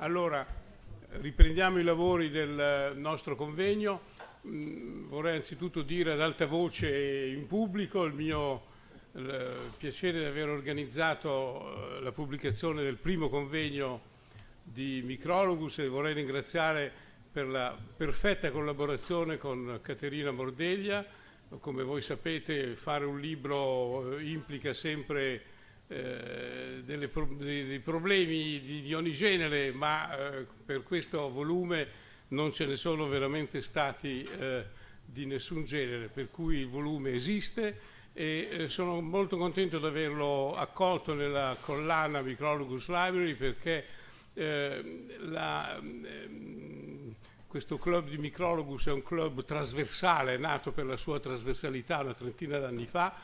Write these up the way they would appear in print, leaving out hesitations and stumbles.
Allora, riprendiamo i lavori del nostro convegno. Vorrei anzitutto dire ad alta voce in pubblico il piacere di aver organizzato la pubblicazione del primo convegno di Micrologus e vorrei ringraziare per la perfetta collaborazione con Caterina Mordeglia. Come voi sapete, fare un libro implica sempre dei problemi di ogni genere, ma per questo volume non ce ne sono veramente stati di nessun genere, per cui il volume esiste e sono molto contento di averlo accolto nella collana Micrologus Library perché questo club di Micrologus è un club trasversale, nato per la sua trasversalità una trentina d'anni fa,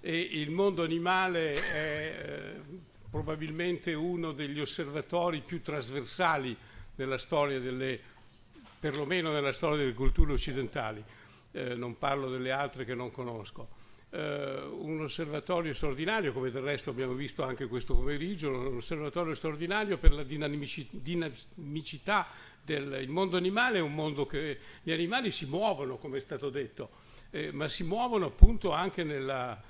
e il mondo animale è probabilmente uno degli osservatori più trasversali della storia perlomeno nella storia delle culture occidentali, non parlo delle altre che non conosco. Un osservatorio straordinario, come del resto abbiamo visto anche questo pomeriggio, un osservatorio straordinario per la dinamicità del mondo animale. È un mondo che gli animali si muovono, come è stato detto, ma si muovono appunto anche nella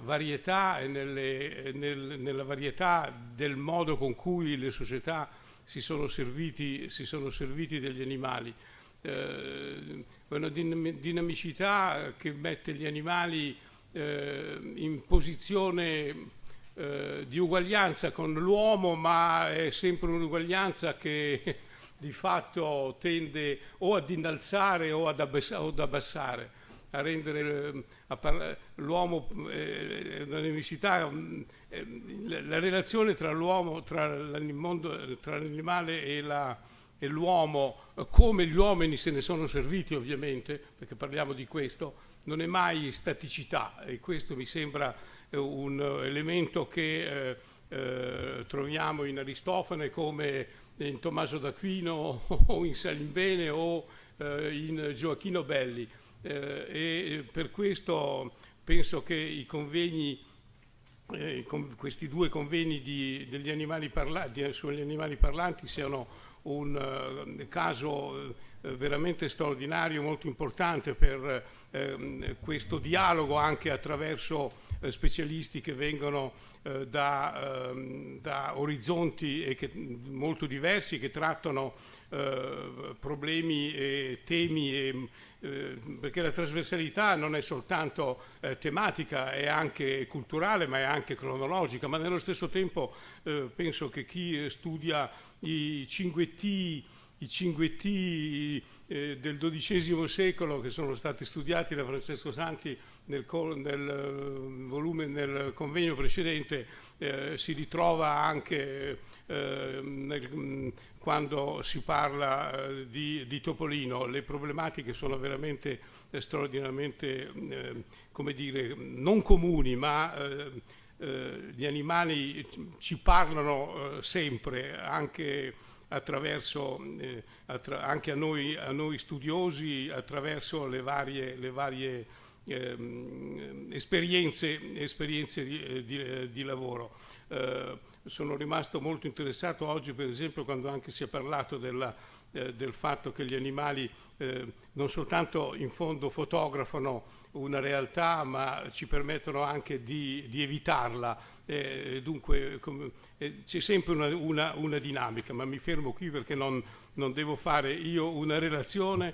varietà e nella varietà del modo con cui le società si sono serviti degli animali. Una dinamicità che mette gli animali in posizione di uguaglianza con l'uomo, ma è sempre un'uguaglianza che di fatto tende o ad innalzare o ad abbassare, a rendere l'uomo una necessità, la relazione tra l'uomo, tra l'animale e l'uomo, come gli uomini se ne sono serviti ovviamente, perché parliamo di questo, non è mai staticità, e questo mi sembra un elemento che troviamo in Aristofane come in Tommaso d'Aquino o in Salimbene o in Gioacchino Belli. E per questo penso che i convegni, questi due convegni sugli animali parlanti siano un caso veramente straordinario, molto importante per questo dialogo anche attraverso specialisti che vengono da orizzonti molto diversi, che trattano problemi e temi perché la trasversalità non è soltanto tematica, è anche culturale, ma è anche cronologica, ma nello stesso tempo penso che chi studia i cinguettii del XII secolo, che sono stati studiati da Francesco Santi nel convegno precedente, si ritrova anche quando si parla di Topolino. Le problematiche sono veramente straordinariamente, come dire, non comuni, ma gli animali ci parlano sempre, anche attraverso, anche a noi studiosi, attraverso le varie esperienze di lavoro. Sono rimasto molto interessato oggi, per esempio, quando anche si è parlato del fatto che gli animali non soltanto in fondo fotografano una realtà, ma ci permettono anche di evitarla. Dunque c'è sempre una dinamica, ma mi fermo qui perché non devo fare io una relazione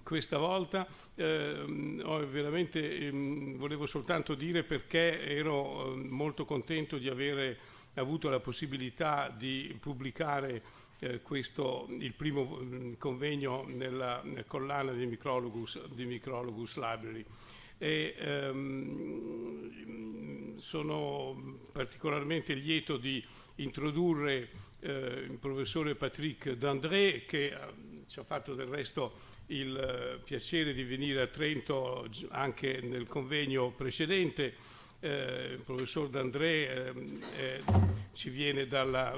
questa volta. Veramente volevo soltanto dire perché ero molto contento di avere avuto la possibilità di pubblicare il primo convegno nella collana di Micrologus Library. Sono particolarmente lieto di introdurre il professore Patrick Dandré, che ci ha fatto del resto il piacere di venire a Trento anche nel convegno precedente. Il professor Dandré ci viene dalla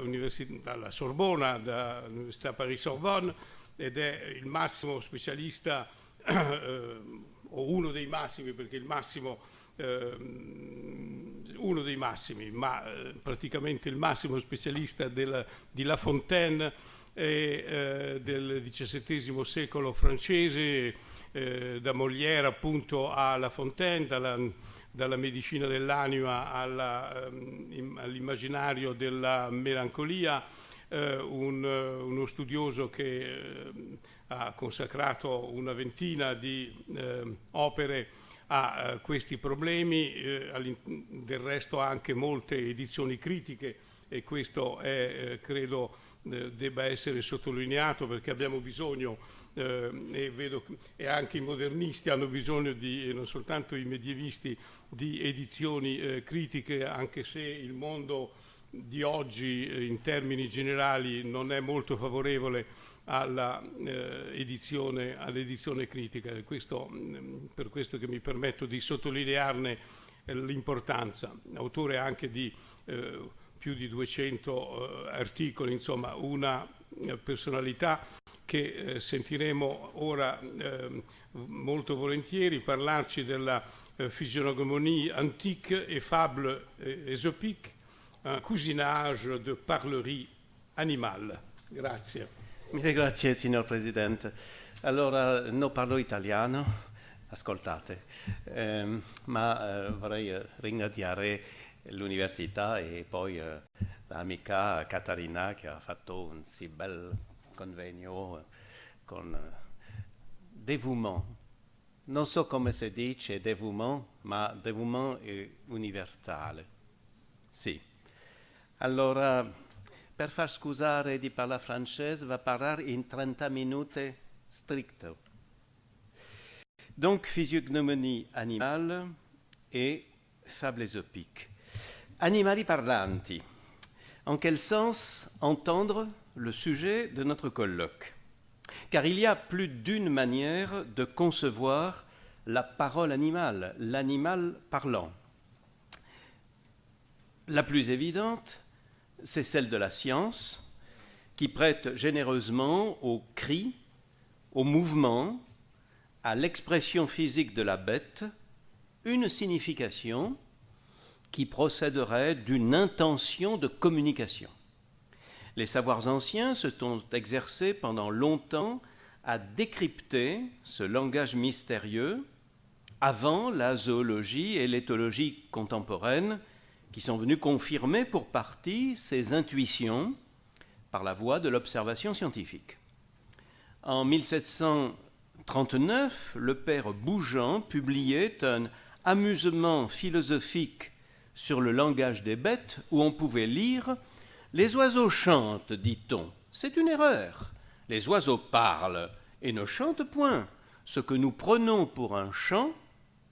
Sorbona, dall'Università Paris-Sorbonne, ed è il massimo specialista, o uno dei massimi, perché il massimo uno dei massimi, ma praticamente il massimo specialista di La Fontaine del XVII secolo francese, da Molière appunto a La Fontaine, dalla medicina dell'anima all'immaginario della melancolia, uno studioso che ha consacrato una ventina di opere a questi problemi, del resto anche molte edizioni critiche, e questo credo debba essere sottolineato, perché abbiamo bisogno, e vedo e anche i modernisti hanno bisogno di, non soltanto i medievisti, di edizioni critiche, anche se il mondo di oggi in termini generali non è molto favorevole all'edizione critica. Per questo che mi permetto di sottolinearne l'importanza. Autore anche di più di 200 articoli, insomma una personalità che sentiremo ora molto volentieri parlarci della physiognomonie antique et fable ésopique, un cousinage de parlerie animale. Grazie. Grazie, signor Presidente. Allora, non parlo italiano, ascoltate, ma vorrei ringraziare l'università e poi l'amica Catarina che ha fatto un sì bel convegno con dévouement. Non so come si dice dévouement, ma dévouement è universale. Sì. Allora, per far scusare di parlare francese, va parlare in 30 minuti stricto. Donc, physiognomonie animale et fable ésopique. Animali parlanti. En quel sens entendre le sujet de notre colloque? Car il y a plus d'une manière de concevoir la parole animale, l'animal parlant. La plus évidente, c'est celle de la science, qui prête généreusement aux cris, au mouvement, à l'expression physique de la bête, une signification qui procéderait d'une intention de communication. Les savoirs anciens se sont exercés pendant longtemps à décrypter ce langage mystérieux avant la zoologie et l'éthologie contemporaine, qui sont venus confirmer pour partie ces intuitions par la voie de l'observation scientifique. En 1739, le père Bougeant publiait un amusement philosophique sur le langage des bêtes où on pouvait lire « Les oiseaux chantent, dit-on. C'est une erreur. Les oiseaux parlent et ne chantent point. Ce que nous prenons pour un chant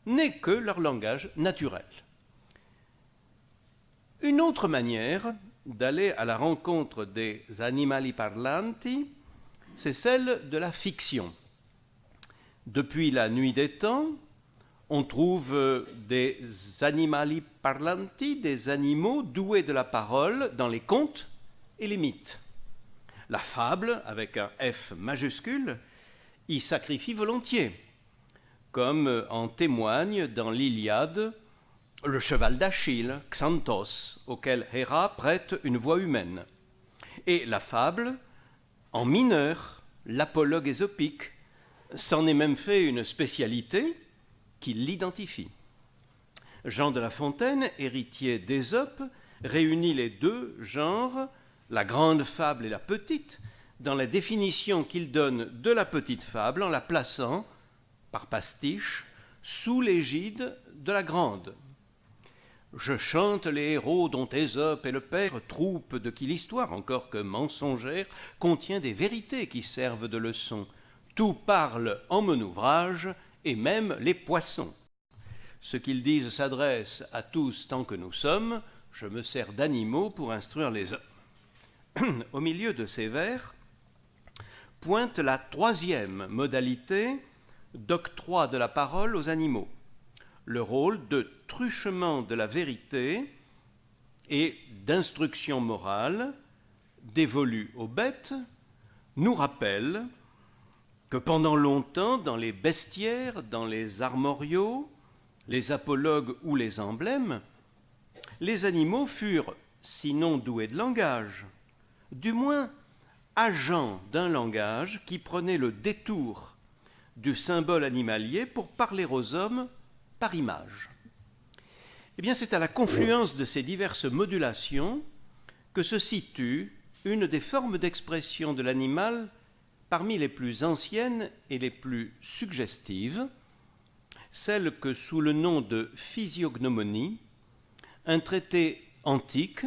n'est que leur langage naturel. » Une autre manière d'aller à la rencontre des animali parlanti, c'est celle de la fiction. Depuis la nuit des temps, on trouve des animali parlanti, des animaux doués de la parole dans les contes et les mythes. La fable, avec un F majuscule, y sacrifie volontiers, comme en témoigne dans l'Iliade le cheval d'Achille, Xanthos, auquel Héra prête une voix humaine. Et la fable, en mineur, l'apologue ésopique, s'en est même fait une spécialité qui l'identifie. Jean de La Fontaine, héritier d'Ésope, réunit les deux genres, la grande fable et la petite, dans la définition qu'il donne de la petite fable en la plaçant, par pastiche, sous l'égide de la grande. Je chante les héros dont Ésope est le père, troupe de qui l'histoire, encore que mensongère, contient des vérités qui servent de leçon. Tout parle en mon ouvrage, et même les poissons. Ce qu'ils disent s'adresse à tous tant que nous sommes, je me sers d'animaux pour instruire les hommes. Au milieu de ces vers, pointe la troisième modalité d'octroi de la parole aux animaux, le rôle de truchement de la vérité et d'instruction morale dévolue aux bêtes, nous rappelle que pendant longtemps, dans les bestiaires, dans les armoriaux, les apologues ou les emblèmes, les animaux furent, sinon doués de langage, du moins agents d'un langage qui prenait le détour du symbole animalier pour parler aux hommes par image. Eh bien, c'est à la confluence de ces diverses modulations que se situe une des formes d'expression de l'animal parmi les plus anciennes et les plus suggestives, celle que, sous le nom de physiognomonie, un traité antique,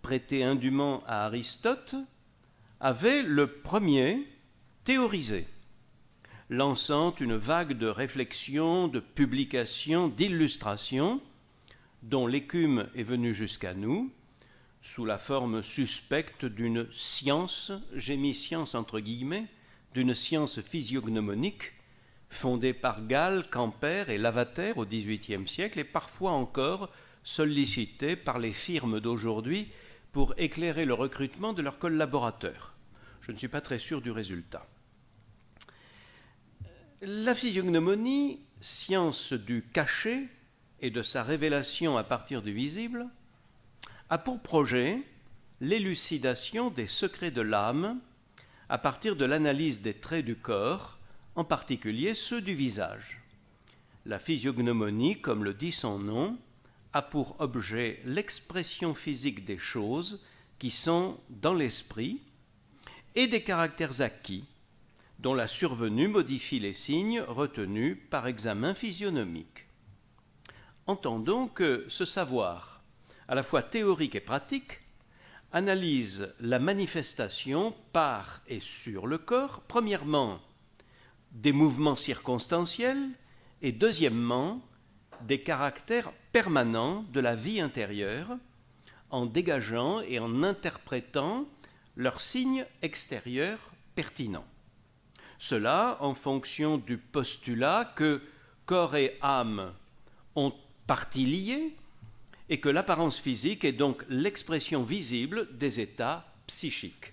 prêté indûment à Aristote, avait le premier théorisé, lançant une vague de réflexions, de publications, d'illustrations, dont l'écume est venue jusqu'à nous, sous la forme suspecte d'une science, j'ai mis science entre guillemets, d'une science physiognomonique, fondée par Gall, Camper et Lavater au XVIIIe siècle, et parfois encore sollicitée par les firmes d'aujourd'hui pour éclairer le recrutement de leurs collaborateurs. Je ne suis pas très sûr du résultat. La physiognomonie, science du caché et de sa révélation à partir du visible, a pour projet l'élucidation des secrets de l'âme à partir de l'analyse des traits du corps, en particulier ceux du visage. La physiognomonie, comme le dit son nom, a pour objet l'expression physique des choses qui sont dans l'esprit et des caractères acquis, dont la survenue modifie les signes retenus par examen physionomique. Entendons que ce savoir, à la fois théorique et pratique, analyse la manifestation par et sur le corps, premièrement, des mouvements circonstanciels et deuxièmement, des caractères permanents de la vie intérieure en dégageant et en interprétant leurs signes extérieurs pertinents. Cela en fonction du postulat que corps et âme ont partie liée et que l'apparence physique est donc l'expression visible des états psychiques.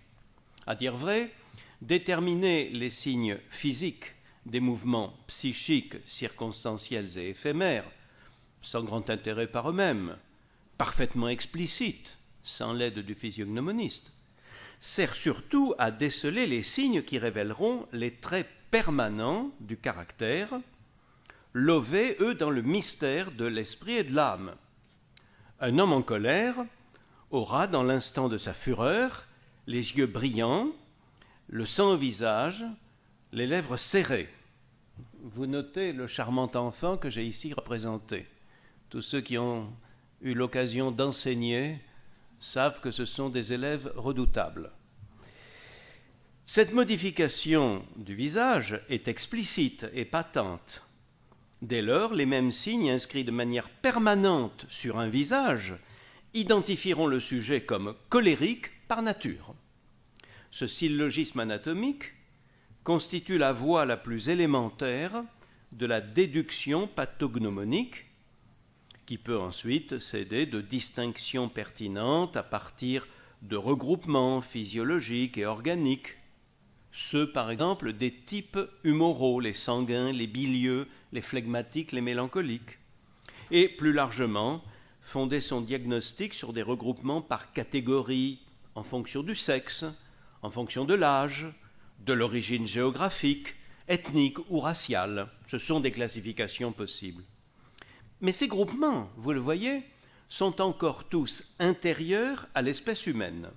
À dire vrai, déterminer les signes physiques des mouvements psychiques circonstanciels et éphémères, sans grand intérêt par eux-mêmes, parfaitement explicites, sans l'aide du physiognomoniste, sert surtout à déceler les signes qui révéleront les traits permanents du caractère, lovés, eux, dans le mystère de l'esprit et de l'âme. Un homme en colère aura, dans l'instant de sa fureur, les yeux brillants, le sang au visage, les lèvres serrées. Vous notez le charmant enfant que j'ai ici représenté. Tous ceux qui ont eu l'occasion d'enseigner savent que ce sont des élèves redoutables. Cette modification du visage est explicite et patente. Dès lors, les mêmes signes inscrits de manière permanente sur un visage identifieront le sujet comme colérique par nature. Ce syllogisme anatomique constitue la voie la plus élémentaire de la déduction pathognomonique qui peut ensuite s'aider de distinctions pertinentes à partir de regroupements physiologiques et organiques, ceux par exemple des types humoraux, les sanguins, les bilieux, les flegmatiques, les mélancoliques, et plus largement fonder son diagnostic sur des regroupements par catégories en fonction du sexe, en fonction de l'âge, de l'origine géographique, ethnique ou raciale. Ce sont des classifications possibles. Mais ces groupements, vous le voyez, sont encore tous intérieurs à l'espèce humaine.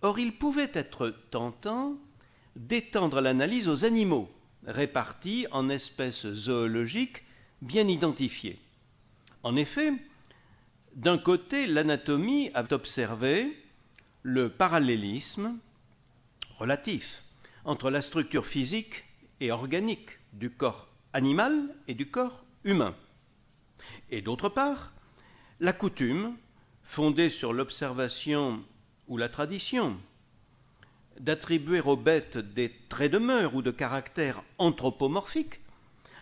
Or, il pouvait être tentant d'étendre l'analyse aux animaux, répartis en espèces zoologiques bien identifiées. En effet, d'un côté, l'anatomie a observé le parallélisme relatif entre la structure physique et organique du corps animal et du corps humain. Et d'autre part, la coutume, fondée sur l'observation ou la tradition, d'attribuer aux bêtes des traits de mœurs ou de caractère anthropomorphique,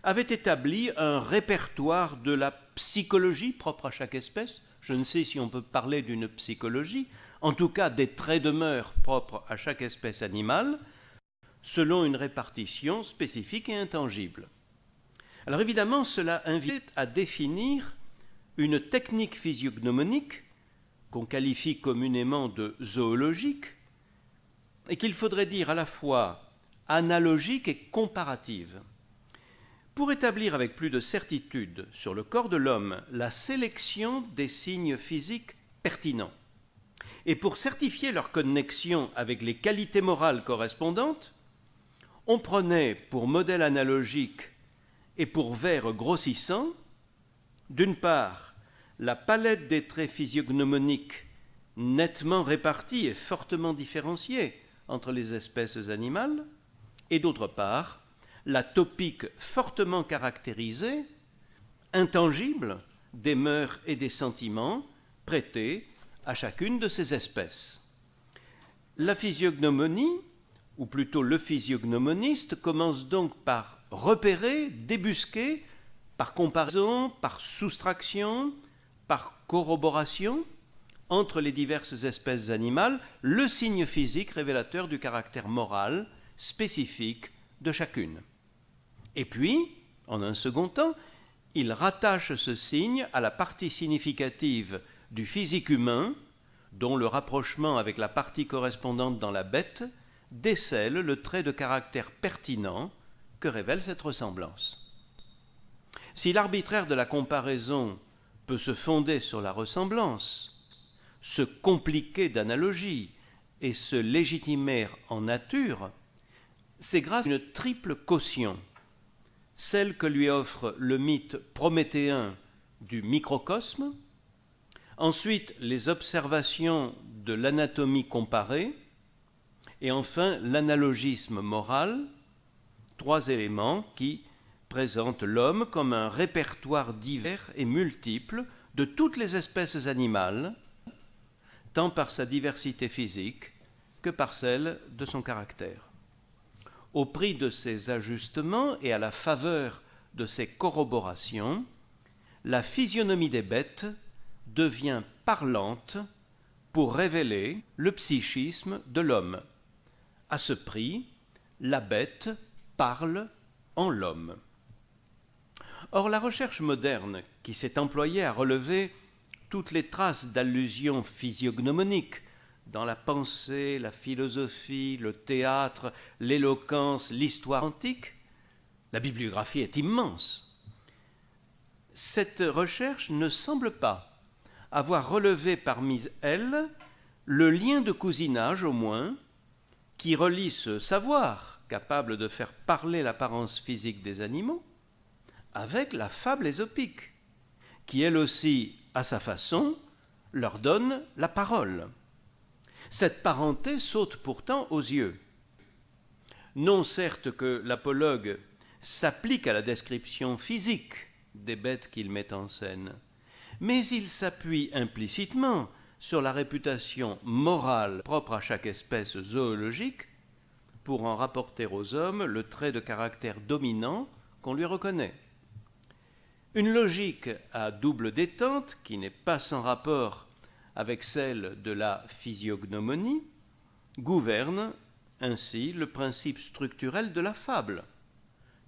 avait établi un répertoire de la psychologie propre à chaque espèce. Je ne sais si on peut parler d'une psychologie, en tout cas des traits de mœurs propres à chaque espèce animale, selon une répartition spécifique et intangible. Alors évidemment, cela invite à définir une technique physiognomonique qu'on qualifie communément de zoologique et qu'il faudrait dire à la fois analogique et comparative. Pour établir avec plus de certitude sur le corps de l'homme la sélection des signes physiques pertinents et pour certifier leur connexion avec les qualités morales correspondantes, on prenait pour modèle analogique et pour verre grossissant, d'une part, la palette des traits physiognomoniques nettement répartis et fortement différenciés entre les espèces animales, et d'autre part, la topique fortement caractérisée, intangible, des mœurs et des sentiments prêtés à chacune de ces espèces. La physiognomonie, ou plutôt le physiognomoniste, commence donc par repérer, débusquer, par comparaison, par soustraction, par corroboration, entre les diverses espèces animales, le signe physique révélateur du caractère moral spécifique de chacune. Et puis, en un second temps, il rattache ce signe à la partie significative du physique humain, dont le rapprochement avec la partie correspondante dans la bête décèle le trait de caractère pertinent que révèle cette ressemblance. Si l'arbitraire de la comparaison peut se fonder sur la ressemblance, se compliquer d'analogie et se légitimer en nature, c'est grâce à une triple caution, celle que lui offre le mythe prométhéen du microcosme, ensuite les observations de l'anatomie comparée, et enfin l'analogisme moral, trois éléments qui présentent l'homme comme un répertoire divers et multiple de toutes les espèces animales, tant par sa diversité physique que par celle de son caractère. Au prix de ces ajustements et à la faveur de ces corroborations, la physionomie des bêtes devient parlante pour révéler le psychisme de l'homme. À ce prix, la bête parle en l'homme. Or, la recherche moderne, qui s'est employée à relever toutes les traces d'allusions physiognomoniques dans la pensée, la philosophie, le théâtre, l'éloquence, l'histoire antique, la bibliographie est immense. Cette recherche ne semble pas avoir relevé parmi elles le lien de cousinage, au moins, qui relie ce savoir, capable de faire parler l'apparence physique des animaux, avec la fable ésopique, qui elle aussi, à sa façon, leur donne la parole. Cette parenté saute pourtant aux yeux. Non certes que l'apologue s'applique à la description physique des bêtes qu'il met en scène, mais il s'appuie implicitement sur la réputation morale propre à chaque espèce zoologique pour en rapporter aux hommes le trait de caractère dominant qu'on lui reconnaît. Une logique à double détente, qui n'est pas sans rapport avec celle de la physiognomonie, gouverne ainsi le principe structurel de la fable.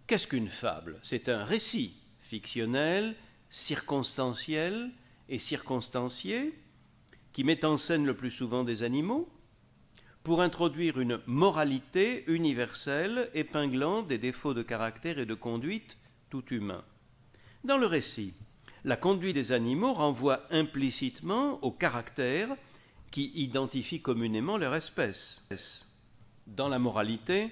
Qu'est-ce qu'une fable ? C'est un récit fictionnel, circonstanciel et circonstancié, qui met en scène le plus souvent des animaux, pour introduire une moralité universelle épinglant des défauts de caractère et de conduite tout humains. Dans le récit, la conduite des animaux renvoie implicitement au caractère qui identifie communément leur espèce. Dans la moralité,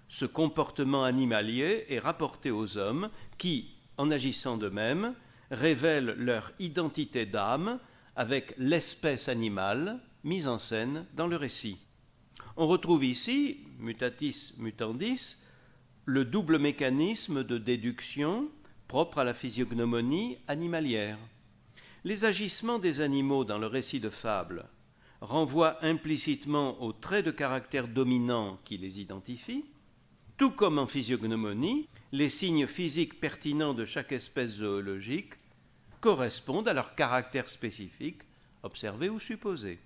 ce comportement animalier est rapporté aux hommes qui, en agissant de même, révèlent leur identité d'âme avec l'espèce animale mise en scène dans le récit. On retrouve ici, mutatis mutandis, le double mécanisme de déduction propre à la physiognomonie animalière. Les agissements des animaux dans le récit de fable renvoient implicitement aux traits de caractère dominants qui les identifient, tout comme en physiognomonie, les signes physiques pertinents de chaque espèce zoologique correspondent à leur caractère spécifique, observé ou supposé.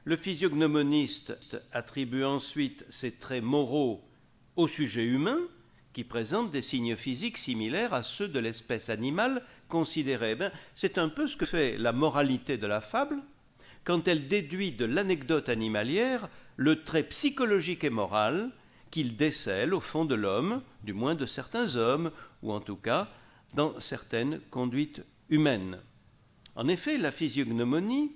Le physiognomoniste attribue ensuite ces traits moraux au sujet humain, qui présentent des signes physiques similaires à ceux de l'espèce animale considérée. C'est un peu ce que fait la moralité de la fable quand elle déduit de l'anecdote animalière le trait psychologique et moral qu'il décèle au fond de l'homme, du moins de certains hommes, ou en tout cas dans certaines conduites humaines. En effet, la physiognomonie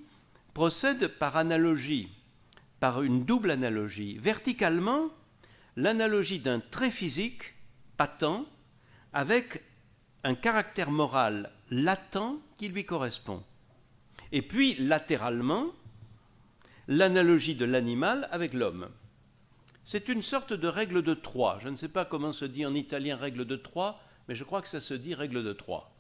procède par analogie, par une double analogie. Verticalement, l'analogie d'un trait physique patent avec un caractère moral latent qui lui correspond. Et puis, latéralement, l'analogie de l'animal avec l'homme. C'est une sorte de règle de 3. Je ne sais pas comment se dit en italien règle de 3, mais je crois que ça se dit règle de 3.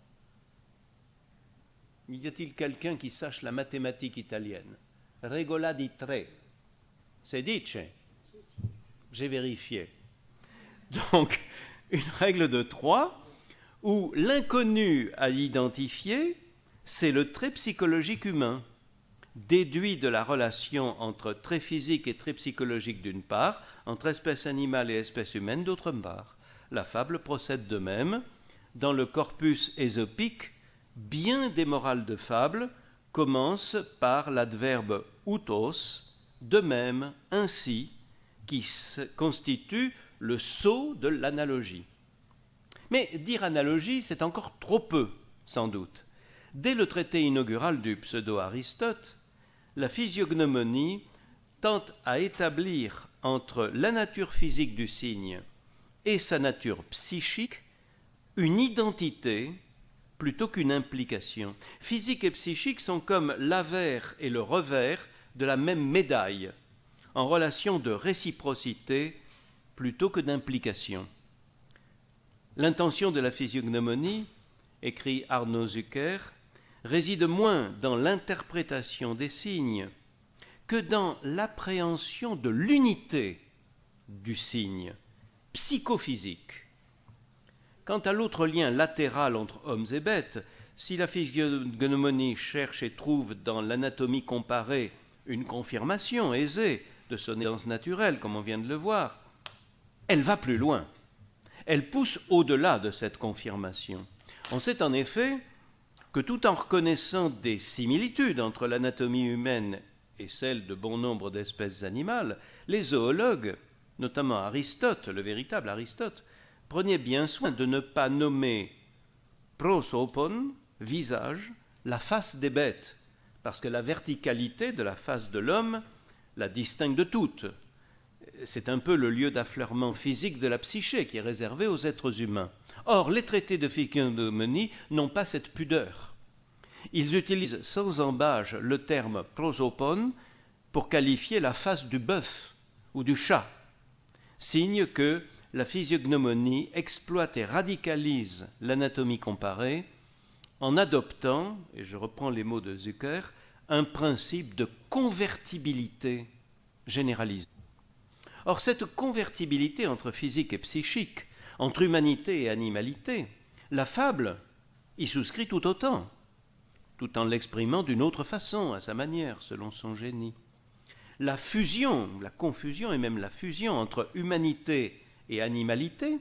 Y a-t-il quelqu'un qui sache la mathématique italienne? Regola di tre. Se dice. J'ai vérifié. Donc, une règle de 3 où l'inconnu à identifier, c'est le trait psychologique humain, déduit de la relation entre trait physique et trait psychologique d'une part, entre espèce animale et espèce humaine d'autre part. La fable procède de même. Dans le corpus ésopique, bien des morales de fable commencent par l'adverbe outos, de même, ainsi, qui constitue le sceau de l'analogie. Mais dire analogie, c'est encore trop peu, sans doute. Dès le traité inaugural du pseudo-Aristote, la physiognomonie tente à établir entre la nature physique du signe et sa nature psychique une identité plutôt qu'une implication. Physique et psychique sont comme l'avers et le revers de la même médaille, en relation de réciprocité plutôt que d'implication. L'intention de la physiognomonie, écrit Arnaud Zucker, réside moins dans l'interprétation des signes que dans l'appréhension de l'unité du signe psychophysique. Quant à l'autre lien latéral entre hommes et bêtes, si la physiognomonie cherche et trouve dans l'anatomie comparée une confirmation aisée de son essence naturelle, comme on vient de le voir, elle va plus loin. Elle pousse au-delà de cette confirmation. On sait en effet que tout en reconnaissant des similitudes entre l'anatomie humaine et celle de bon nombre d'espèces animales, les zoologues, notamment Aristote, le véritable Aristote, prenaient bien soin de ne pas nommer prosopon, visage, la face des bêtes, parce que la verticalité de la face de l'homme la distingue de toutes. C'est un peu le lieu d'affleurement physique de la psyché qui est réservé aux êtres humains. Or, les traités de physiognomonie n'ont pas cette pudeur. Ils utilisent sans embâche le terme prosopon pour qualifier la face du bœuf ou du chat, signe que la physiognomonie exploite et radicalise l'anatomie comparée en adoptant, et je reprends les mots de Zucker, un principe de convertibilité généralisée. Or, cette convertibilité entre physique et psychique, entre humanité et animalité, la fable y souscrit tout autant, tout en l'exprimant d'une autre façon, à sa manière, selon son génie. La fusion, la confusion et même la fusion entre humanité et animalité,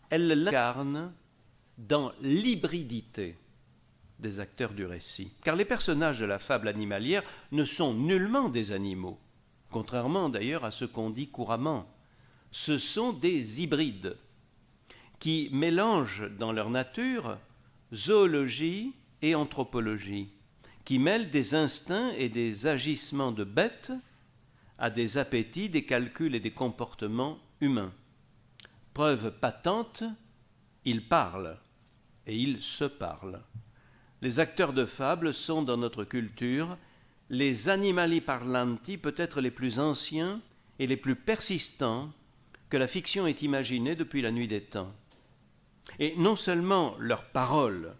elle l'incarne dans l'hybridité des acteurs du récit. Car les personnages de la fable animalière ne sont nullement des animaux, contrairement d'ailleurs à ce qu'on dit couramment. Ce sont des hybrides qui mélangent dans leur nature zoologie et anthropologie, qui mêlent des instincts et des agissements de bêtes à des appétits, des calculs et des comportements humains. Preuve patente, ils parlent et ils se parlent. Les acteurs de fable sont, dans notre culture, les animali parlanti peut-être les plus anciens et les plus persistants que la fiction ait imaginés depuis la nuit des temps. Et non seulement leurs paroles,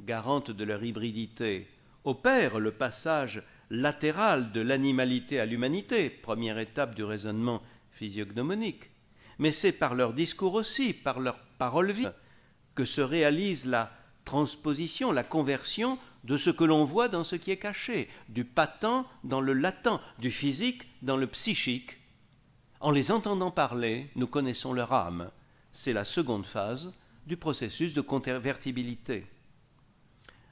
garantes de leur hybridité, opèrent le passage latéral de l'animalité à l'humanité, première étape du raisonnement physiognomonique, mais c'est par leur discours aussi, par leurs paroles vives, que se réalise la transposition, la conversion de ce que l'on voit dans ce qui est caché, du patent dans le latent, du physique dans le psychique. En les entendant parler, nous connaissons leur âme. C'est la seconde phase du processus de convertibilité.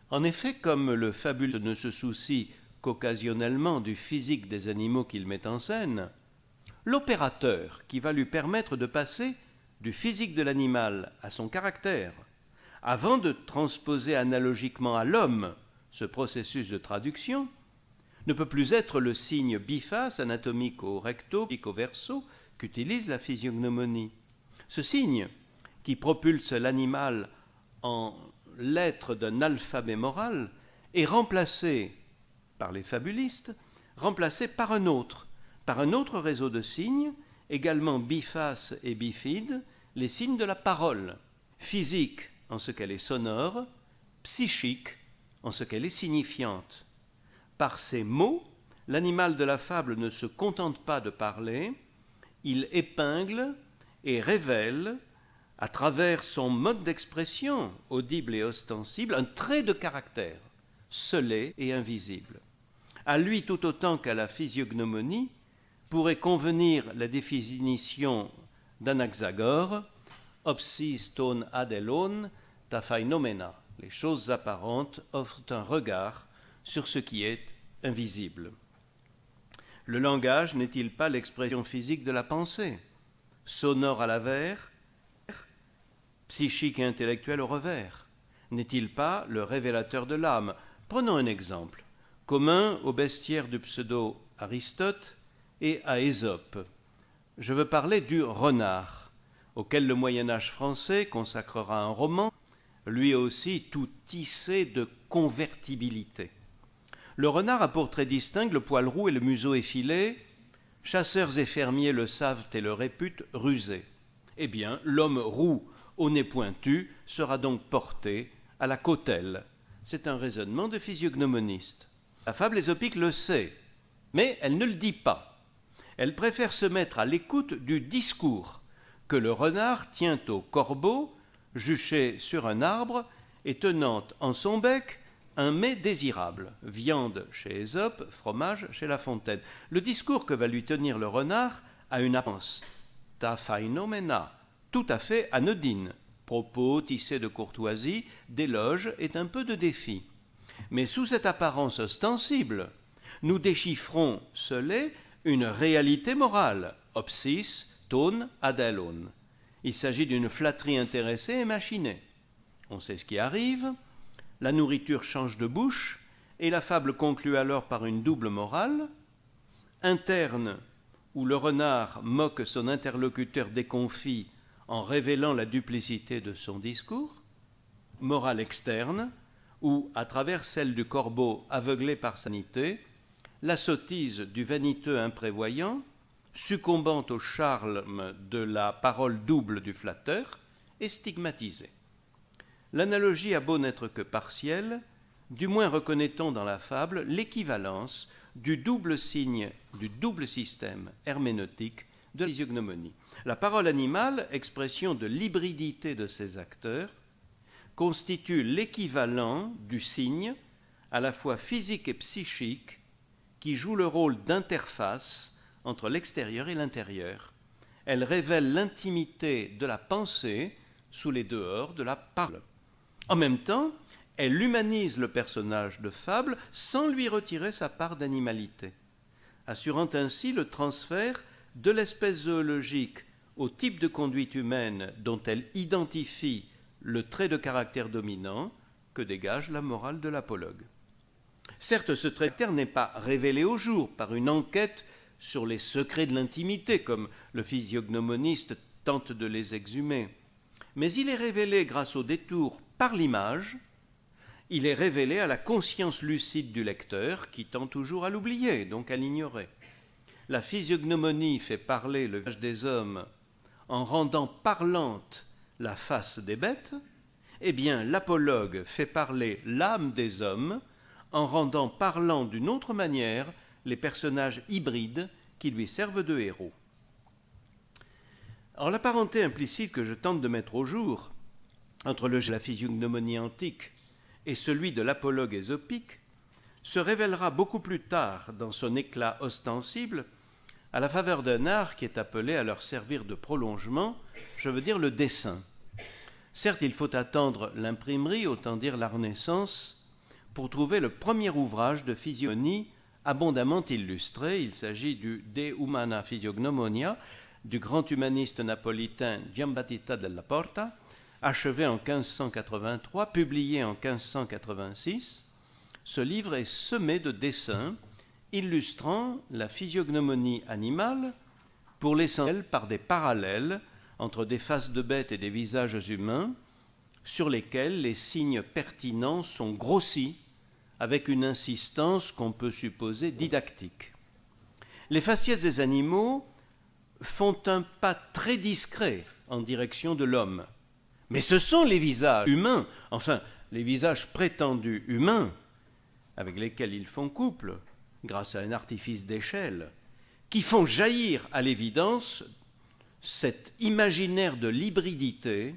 En effet, comme le fabuliste ne se soucie qu'occasionnellement du physique des animaux qu'il met en scène, l'opérateur qui va lui permettre de passer du physique de l'animal à son caractère, avant de transposer analogiquement à l'homme ce processus de traduction, ne peut plus être le signe biface anatomique au recto et au verso qu'utilise la physiognomonie. Ce signe, qui propulse l'animal en lettres d'un alphabet moral, est remplacé par les fabulistes, remplacé par un autre réseau de signes, également bifaces et bifides, les signes de la parole, physique en ce qu'elle est sonore, psychique en ce qu'elle est signifiante. Par ces mots, l'animal de la fable ne se contente pas de parler, il épingle et révèle, à travers son mode d'expression audible et ostensible, un trait de caractère, scellé et invisible. À lui, tout autant qu'à la physiognomonie, pourrait convenir la définition d'Anaxagore, opsis ton adelon ta phainomena. Les choses apparentes offrent un regard sur ce qui est invisible. Le langage n'est-il pas l'expression physique de la pensée, sonore à l'avers, psychique et intellectuel au revers? N'est-il pas le révélateur de l'âme? Prenons un exemple, commun au bestiaire du pseudo-Aristote et à Ésope. Je veux parler du renard, auquel le Moyen-Âge français consacrera un roman, lui aussi tout tissé de convertibilité. Le renard a pour trait distinct le poil roux et le museau effilé. Chasseurs et fermiers le savent et le réputent rusé. Eh bien, l'homme roux au nez pointu sera donc porté à la cautèle. C'est un raisonnement de physiognomoniste. La fable ésopique le sait, mais elle ne le dit pas. Elle préfère se mettre à l'écoute du discours que le renard tient au corbeau, juché sur un arbre et tenant en son bec un mets désirable, viande chez Ésope, fromage chez La Fontaine. Le discours que va lui tenir le renard a une apparence, ta phainomena, tout à fait anodine, propos tissés de courtoisie, d'éloge et un peu de défi. Mais sous cette apparence ostensible, nous déchiffrons, scellés, une réalité morale, opsis ton adelon. Il s'agit d'une flatterie intéressée et machinée. On sait ce qui arrive, la nourriture change de bouche, et la fable conclut alors par une double morale, interne, où le renard moque son interlocuteur déconfit en révélant la duplicité de son discours, morale externe, où, à travers celle du corbeau aveuglé par sa vanité, la sottise du vaniteux imprévoyant, succombant au charme de la parole double du flatteur, est stigmatisée. L'analogie a beau n'être que partielle, du moins reconnaît-on dans la fable l'équivalence du double signe, du double système herméneutique de la physiognomonie. La parole animale, expression de l'hybridité de ses acteurs, constitue l'équivalent du signe, à la fois physique et psychique, qui joue le rôle d'interface entre l'extérieur et l'intérieur. Elle révèle l'intimité de la pensée sous les dehors de la parole. En même temps, elle humanise le personnage de fable sans lui retirer sa part d'animalité, assurant ainsi le transfert de l'espèce zoologique au type de conduite humaine dont elle identifie le trait de caractère dominant que dégage la morale de l'apologue. Certes, ce trait de caractère n'est pas révélé au jour par une enquête sur les secrets de l'intimité, comme le physiognomoniste tente de les exhumer, mais il est révélé grâce au détour par l'image, il est révélé à la conscience lucide du lecteur qui tend toujours à l'oublier, donc à l'ignorer. La physiognomonie fait parler le visage des hommes en rendant parlante la face des bêtes, eh bien l'apologue fait parler l'âme des hommes en rendant parlant d'une autre manière les personnages hybrides qui lui servent de héros. Alors la parenté implicite que je tente de mettre au jour entre le jeu de la physiognomonie antique et celui de l'apologue ésopique se révélera beaucoup plus tard dans son éclat ostensible à la faveur d'un art qui est appelé à leur servir de prolongement, je veux dire le dessin. Certes, il faut attendre l'imprimerie, autant dire la Renaissance, pour trouver le premier ouvrage de physiognomonie abondamment illustré. Il s'agit du De Humana Physiognomonia du grand humaniste napolitain Giambattista della Porta, achevé en 1583, publié en 1586. Ce livre est semé de dessins illustrant la physiognomonie animale, pour l'essentiel par des parallèles entre des faces de bêtes et des visages humains, sur lesquels les signes pertinents sont grossis avec une insistance qu'on peut supposer didactique. Les faciès des animaux font un pas très discret en direction de l'homme, mais ce sont les visages humains, enfin les visages prétendus humains, avec lesquels ils font couple, grâce à un artifice d'échelle, qui font jaillir à l'évidence cet imaginaire de l'hybridité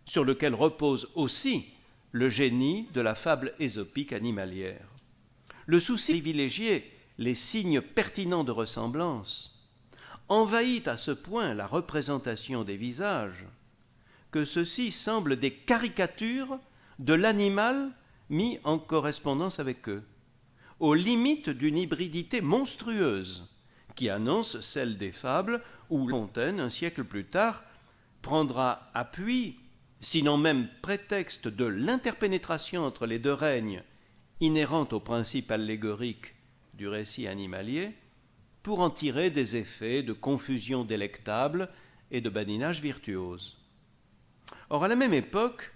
sur lequel repose aussi le génie de la fable ésopique animalière. Le souci de privilégier les signes pertinents de ressemblance envahit à ce point la représentation des visages que ceux-ci semblent des caricatures de l'animal mis en correspondance avec eux, aux limites d'une hybridité monstrueuse qui annonce celle des fables où La Fontaine, un siècle plus tard, prendra appui, sinon même prétexte de l'interpénétration entre les deux règnes inhérente au principe allégorique du récit animalier, pour en tirer des effets de confusion délectable et de badinage virtuose. Or, à la même époque,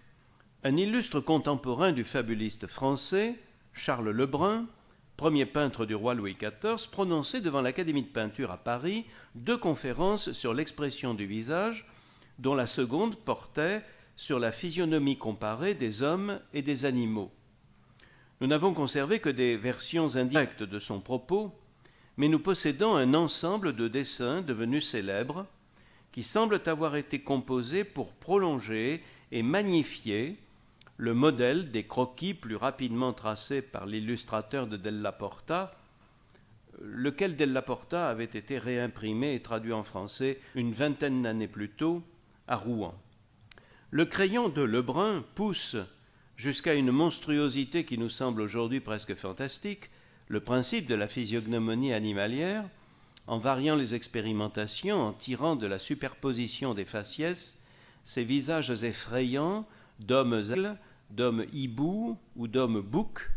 un illustre contemporain du fabuliste français, Charles Lebrun, premier peintre du roi Louis XIV, prononçait devant l'Académie de peinture à Paris 2 conférences sur l'expression du visage, dont la seconde portait sur la physionomie comparée des hommes et des animaux. Nous n'avons conservé que des versions indirectes de son propos, mais nous possédons un ensemble de dessins devenus célèbres qui semblent avoir été composés pour prolonger et magnifier le modèle des croquis plus rapidement tracés par l'illustrateur de Della Porta, lequel Della Porta avait été réimprimé et traduit en français une vingtaine d'années plus tôt à Rouen. Le crayon de Lebrun pousse jusqu'à une monstruosité qui nous semble aujourd'hui presque fantastique le principe de la physiognomonie animalière, en variant les expérimentations, en tirant de la superposition des faciès ces visages effrayants d'hommes ailes, d'hommes hiboux ou d'hommes boucs,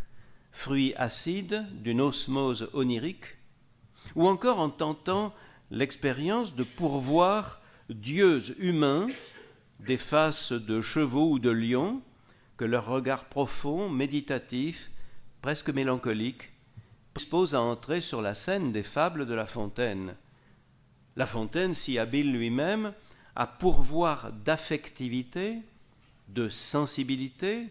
fruits acides d'une osmose onirique, ou encore en tentant l'expérience de pourvoir dieux humains des faces de chevaux ou de lions que leur regard profond, méditatif, presque mélancolique, dispose à entrer sur la scène des fables de La Fontaine. La Fontaine, si habile lui-même, à pourvoir d'affectivité, de sensibilité,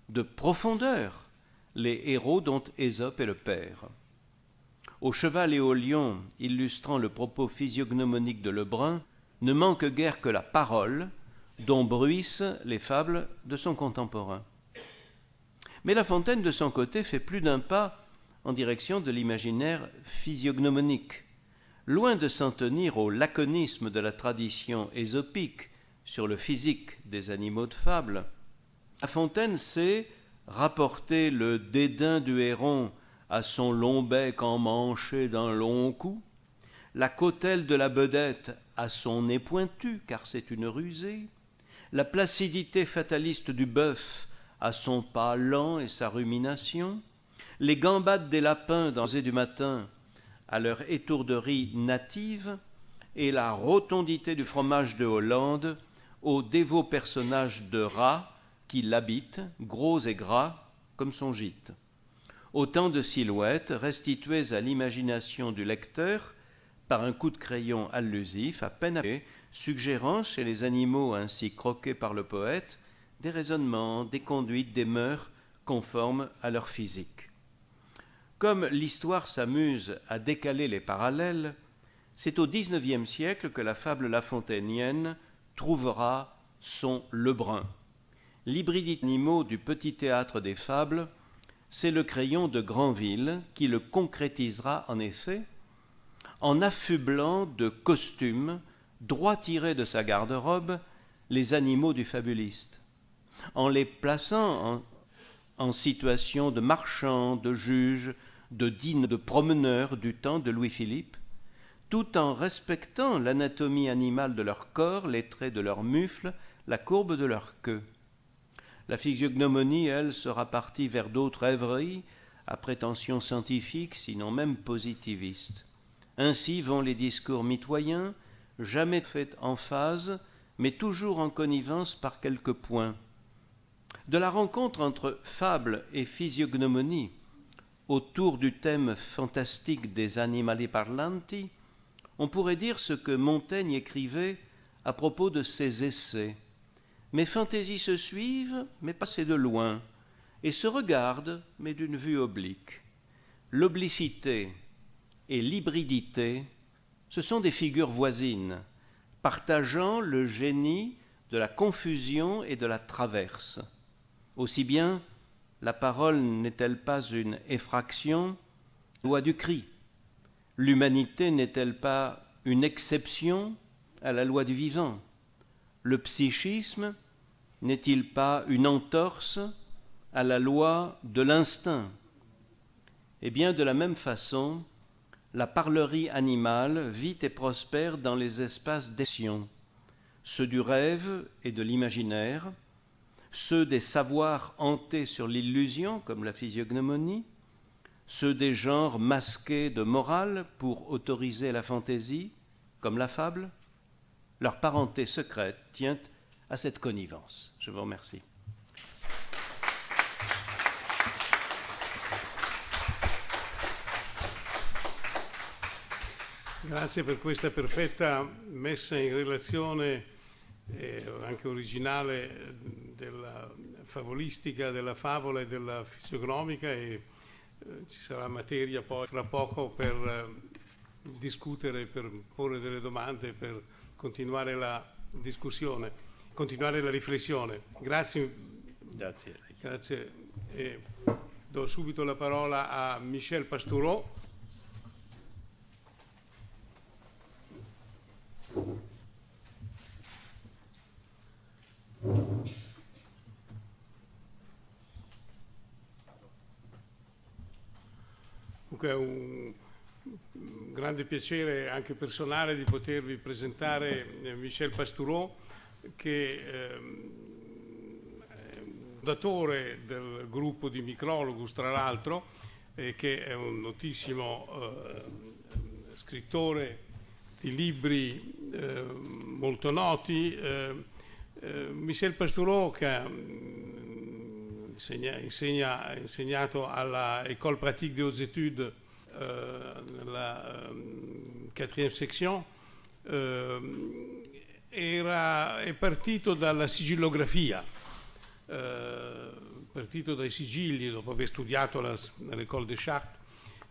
de profondeur les héros dont Ésope est le père. Au cheval et au lion, illustrant le propos physiognomonique de Lebrun, ne manque guère que la parole dont bruissent les fables de son contemporain. Mais La Fontaine, de son côté, fait plus d'un pas en direction de l'imaginaire physiognomonique. Loin de s'en tenir au laconisme de la tradition ésopique sur le physique des animaux de fable, La Fontaine sait rapporter le dédain du héron à son long bec emmanché d'un long cou, la cautèle de la bedette à son nez pointu, car c'est une rusée, la placidité fataliste du bœuf à son pas lent et sa rumination, les gambades des lapins dans les du matin à leur étourderie native, et la rotondité du fromage de Hollande au dévot personnage de rat qui l'habite, gros et gras comme son gîte. Autant de silhouettes restituées à l'imagination du lecteur par un coup de crayon allusif à peine appuyé, suggérant chez les animaux ainsi croqués par le poète des raisonnements, des conduites, des mœurs conformes à leur physique. Comme l'histoire s'amuse à décaler les parallèles, c'est au XIXe siècle que la fable lafontainienne trouvera son Lebrun. L'hybridité animaux du petit théâtre des fables, c'est le crayon de Granville qui le concrétisera en effet, en affublant de costumes, droit tirés de sa garde-robe, les animaux du fabuliste, en les plaçant en situation de marchands, de juges, de dînes, de promeneurs du temps de Louis-Philippe, tout en respectant l'anatomie animale de leur corps, les traits de leurs mufles, la courbe de leur queue. La physiognomonie, elle, sera partie vers d'autres rêveries, à prétention scientifique, sinon même positiviste. Ainsi vont les discours mitoyens, jamais faits en phase, mais toujours en connivence par quelques points. De la rencontre entre fable et physiognomonie, autour du thème fantastique des animali parlanti, on pourrait dire ce que Montaigne écrivait à propos de ses essais. Mes fantaisies se suivent, mais passées de loin, et se regardent, mais d'une vue oblique. L'oblicité et l'hybridité, ce sont des figures voisines, partageant le génie de la confusion et de la traverse. Aussi bien, la parole n'est-elle pas une effraction, loi du cri? L'humanité n'est-elle pas une exception à la loi du vivant? Le psychisme n'est-il pas une entorse à la loi de l'instinct? Eh bien, de la même façon, la parlerie animale vit et prospère dans les espaces d'action, ceux du rêve et de l'imaginaire, ceux des savoirs hantés sur l'illusion, comme la physiognomonie, ceux des genres masqués de morale pour autoriser la fantaisie, comme la fable. Leur parenté secrète tient à cette connivence. Je vous remercie. Grazie per questa perfetta messa in relazione anche originale della favolistica, della favola e della fisiognomica, e ci sarà materia poi fra poco per discutere, per porre delle domande, per continuare la discussione, continuare la riflessione. Grazie. Grazie. Grazie. E do subito la parola a Michel Pastoureau. Dunque è un grande piacere anche personale di potervi presentare Michel Pastoureau, che è fondatore del gruppo di Micrologus, tra l'altro, che è un notissimo scrittore di libri molto noti. Michel Pastoureau, che ha insegnato alla École pratique des hautes études nella 4e section, è partito dalla sigillografia, partito dai sigilli, dopo aver studiato all'École des Chartes,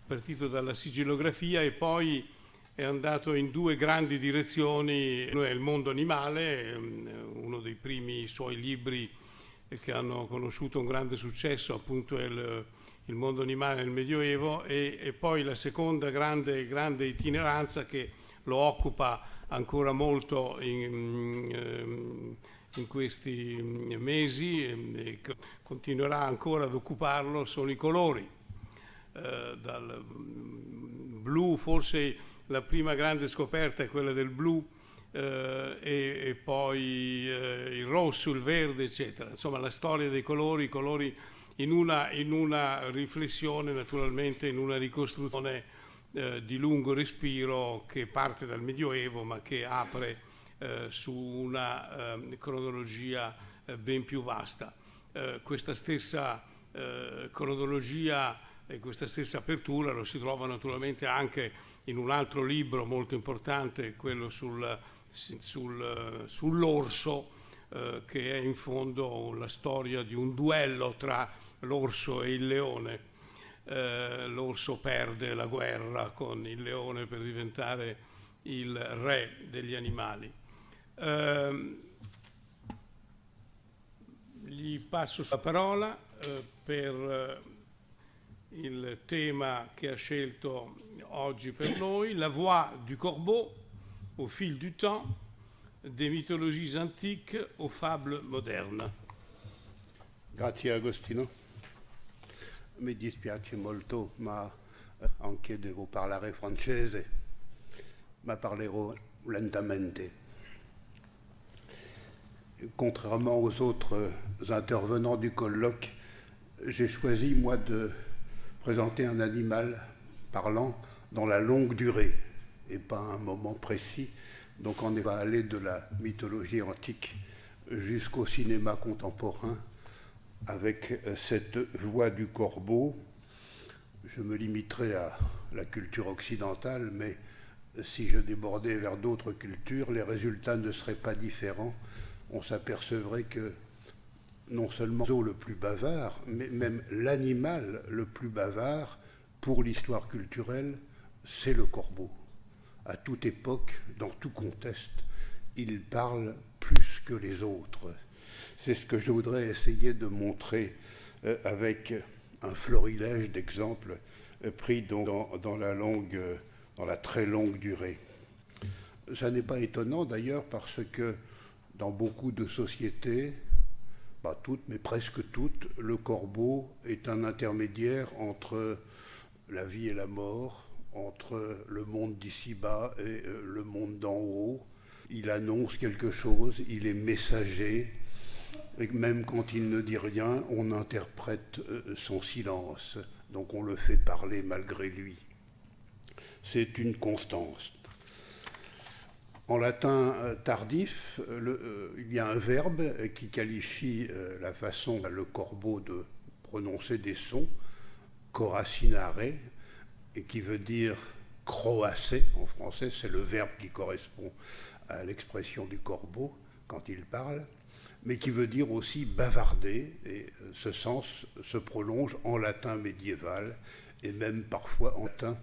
partito dalla sigillografia e poi è andato in due grandi direzioni. Uno è il mondo animale, uno dei primi suoi libri che hanno conosciuto un grande successo, appunto è il mondo animale nel Medioevo, e poi la seconda grande itineranza che lo occupa ancora molto in questi mesi e continuerà ancora ad occuparlo, sono i colori. Dal blu, forse la prima grande scoperta è quella del blu, e poi il rosso, il verde, eccetera. Insomma, la storia dei colori, i colori in una riflessione, naturalmente in una ricostruzione di lungo respiro che parte dal Medioevo ma che apre su una cronologia ben più vasta. Questa stessa cronologia e questa stessa apertura lo si trova naturalmente anche in un altro libro molto importante, quello sull'orso, che è in fondo la storia di un duello tra l'orso e il leone. L'orso perde la guerra con il leone per diventare il re degli animali. Gli passo la parola per il tema che ha scelto oggi per noi, la voix du corbeau au fil du temps, des mythologies antiques aux fables modernes. Grazie Agostino. Mi dispiace molto, ma anche devo parlare francese, ma parlerò lentamente. Contrairement aux autres intervenants du colloque, j'ai choisi, moi, de présenter un animal parlant dans la longue durée et pas à un moment précis. Donc on va aller de la mythologie antique jusqu'au cinéma contemporain avec cette voix du corbeau. Je me limiterai à la culture occidentale, mais si je débordais vers d'autres cultures, les résultats ne seraient pas différents. On s'apercevrait que non seulement le plus bavard, mais même l'animal le plus bavard pour l'histoire culturelle, c'est le corbeau. À toute époque, dans tout contexte, il parle plus que les autres. C'est ce que je voudrais essayer de montrer avec un florilège d'exemples pris dans la très longue durée. Ça n'est pas étonnant d'ailleurs parce que dans beaucoup de sociétés, pas toutes, mais presque toutes, le corbeau est un intermédiaire entre la vie et la mort, entre le monde d'ici-bas et le monde d'en haut. Il annonce quelque chose, il est messager, et même quand il ne dit rien, on interprète son silence, donc on le fait parler malgré lui. C'est une constance. En latin tardif, il y a un verbe qui qualifie la façon le corbeau de prononcer des sons, coracinare, et qui veut dire croasser en français, c'est le verbe qui correspond à l'expression du corbeau quand il parle, mais qui veut dire aussi bavarder, et ce sens se prolonge en latin médiéval, et même parfois en latin,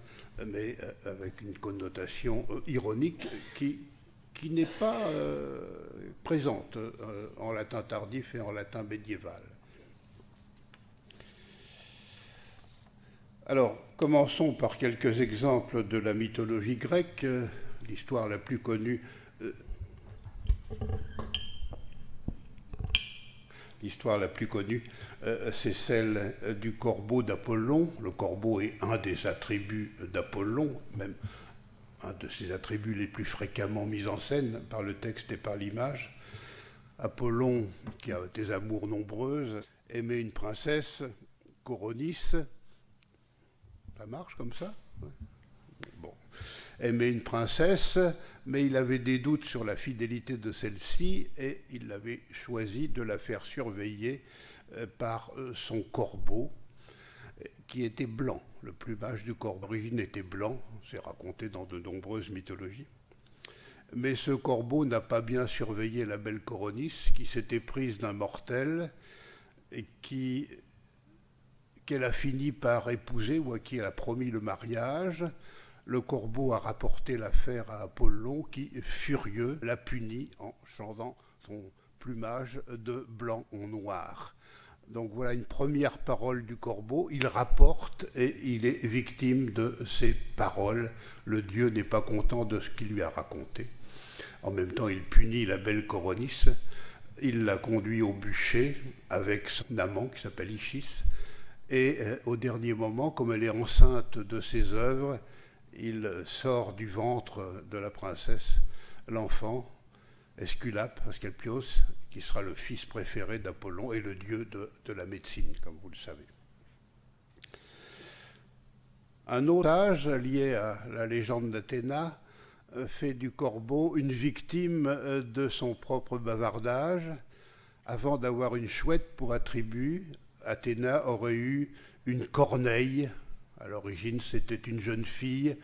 mais avec une connotation ironique qui n'est pas présente en latin tardif et en latin médiéval. Alors, commençons par quelques exemples de la mythologie grecque. L'histoire la plus connue... L'histoire la plus connue, c'est celle du corbeau d'Apollon. Le corbeau est un des attributs d'Apollon, même un de ses attributs les plus fréquemment mis en scène par le texte et par l'image. Apollon, qui a des amours nombreuses, aimait une princesse, Coronis. Ça marche comme ça ? Bon. Aimait une princesse, mais il avait des doutes sur la fidélité de celle-ci et il avait choisi de la faire surveiller par son corbeau, qui était blanc. Le plumage du corbeau d'origine était blanc, c'est raconté dans de nombreuses mythologies. Mais ce corbeau n'a pas bien surveillé la belle Coronis, qui s'était prise d'un mortel et qu'elle a fini par épouser ou à qui elle a promis le mariage. Le corbeau a rapporté l'affaire à Apollon qui, furieux, l'a puni en changeant son plumage de blanc en noir. Donc voilà une première parole du corbeau. Il rapporte et il est victime de ses paroles. Le dieu n'est pas content de ce qu'il lui a raconté. En même temps, il punit la belle Coronis. Il la conduit au bûcher avec son amant qui s'appelle Ichis. Et au dernier moment, comme elle est enceinte de ses œuvres, il sort du ventre de la princesse l'enfant, Esculape, Asclepios, qui sera le fils préféré d'Apollon et le dieu de la médecine, comme vous le savez. Un autre âge lié à la légende d'Athéna fait du corbeau une victime de son propre bavardage. Avant d'avoir une chouette pour attribut, Athéna aurait eu une corneille. À l'origine, c'était une jeune fille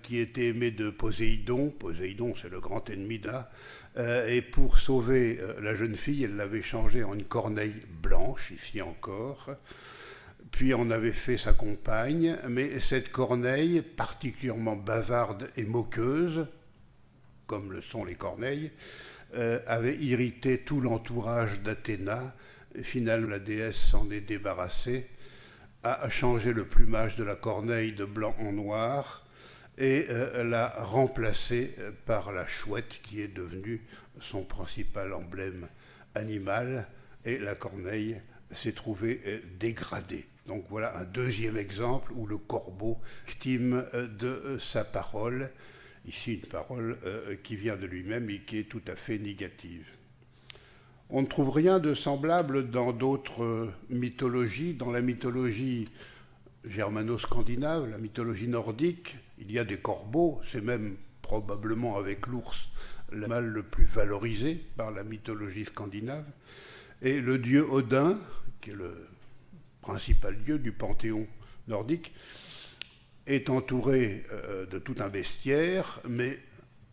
qui était aimée de Poséidon. Poséidon, c'est le grand ennemi d'Athéna. Et pour sauver la jeune fille, elle l'avait changée en une corneille blanche, ici encore. Puis on avait fait sa compagne, mais cette corneille, particulièrement bavarde et moqueuse, comme le sont les corneilles, avait irrité tout l'entourage d'Athéna. Finalement, la déesse s'en est débarrassée a changé le plumage de la corneille de blanc en noir et l'a remplacé par la chouette qui est devenue son principal emblème animal, et la corneille s'est trouvée dégradée. Donc voilà un deuxième exemple où le corbeau victime de sa parole, ici une parole qui vient de lui-même et qui est tout à fait négative. On ne trouve rien de semblable dans d'autres mythologies. Dans la mythologie germano-scandinave, la mythologie nordique, il y a des corbeaux, c'est même probablement avec l'ours l'animal le plus valorisé par la mythologie scandinave. Et le dieu Odin, qui est le principal dieu du panthéon nordique, est entouré de tout un bestiaire, mais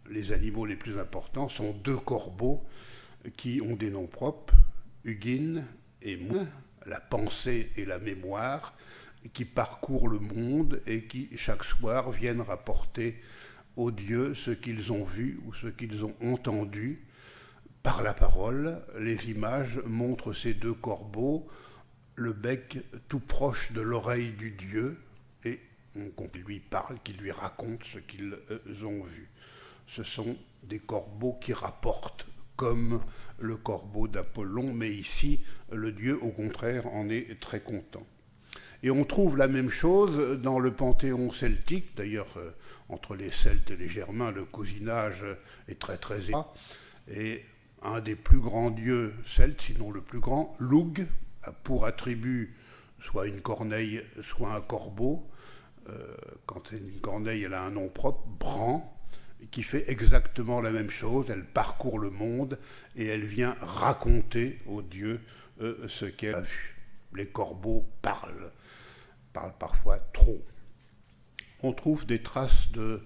les animaux les plus importants sont 2 corbeaux qui ont des noms propres, Hugin et Mun, la pensée et la mémoire, qui parcourent le monde et qui, chaque soir, viennent rapporter aux dieux ce qu'ils ont vu ou ce qu'ils ont entendu par la parole. Les images montrent ces 2 corbeaux, le bec tout proche de l'oreille du dieu, et on lui parle, qui lui raconte ce qu'ils ont vu. Ce sont des corbeaux qui rapportent, comme le corbeau d'Apollon, mais ici, le dieu, au contraire, en est très content. Et on trouve la même chose dans le panthéon celtique. D'ailleurs, entre les Celtes et les Germains, le cousinage est très très étroit. Et un des plus grands dieux celtes, sinon le plus grand, Lugh, a pour attribut soit une corneille, soit un corbeau. Quand c'est une corneille, elle a un nom propre, Bran, qui fait exactement la même chose. Elle parcourt le monde et elle vient raconter aux dieux ce qu'elle a vu. Les corbeaux parlent parfois trop. On trouve des traces de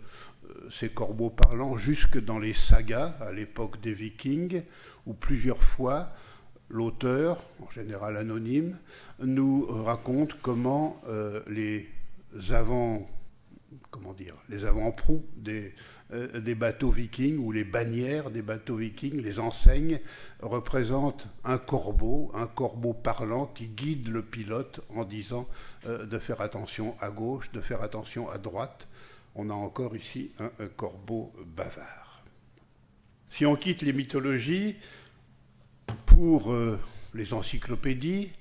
ces corbeaux parlants jusque dans les sagas, à l'époque des Vikings, où plusieurs fois l'auteur, en général anonyme, nous raconte comment les avant-proue des bateaux vikings, ou les bannières des bateaux vikings, les enseignes, représentent un corbeau parlant qui guide le pilote en disant de faire attention à gauche, de faire attention à droite. On a encore ici un corbeau bavard. Si on quitte les mythologies, pour les encyclopédies,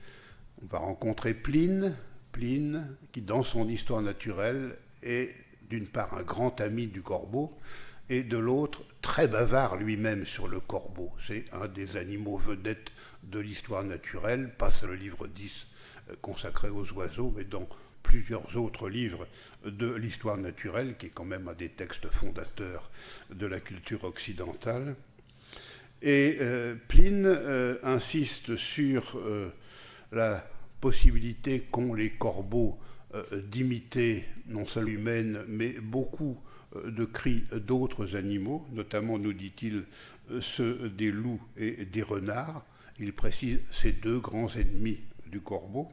on va rencontrer Pline, qui dans son histoire naturelle est d'une part un grand ami du corbeau, et de l'autre très bavard lui-même sur le corbeau. C'est un des animaux vedettes de l'histoire naturelle, pas sur le livre 10 consacré aux oiseaux, mais dans plusieurs autres livres de l'histoire naturelle, qui est quand même un des textes fondateurs de la culture occidentale. Et Pline insiste sur la possibilité qu'ont les corbeaux d'imiter non seulement l'humaine, mais beaucoup de cris d'autres animaux, notamment, nous dit-il, ceux des loups et des renards. Il précise ces 2 grands ennemis du corbeau.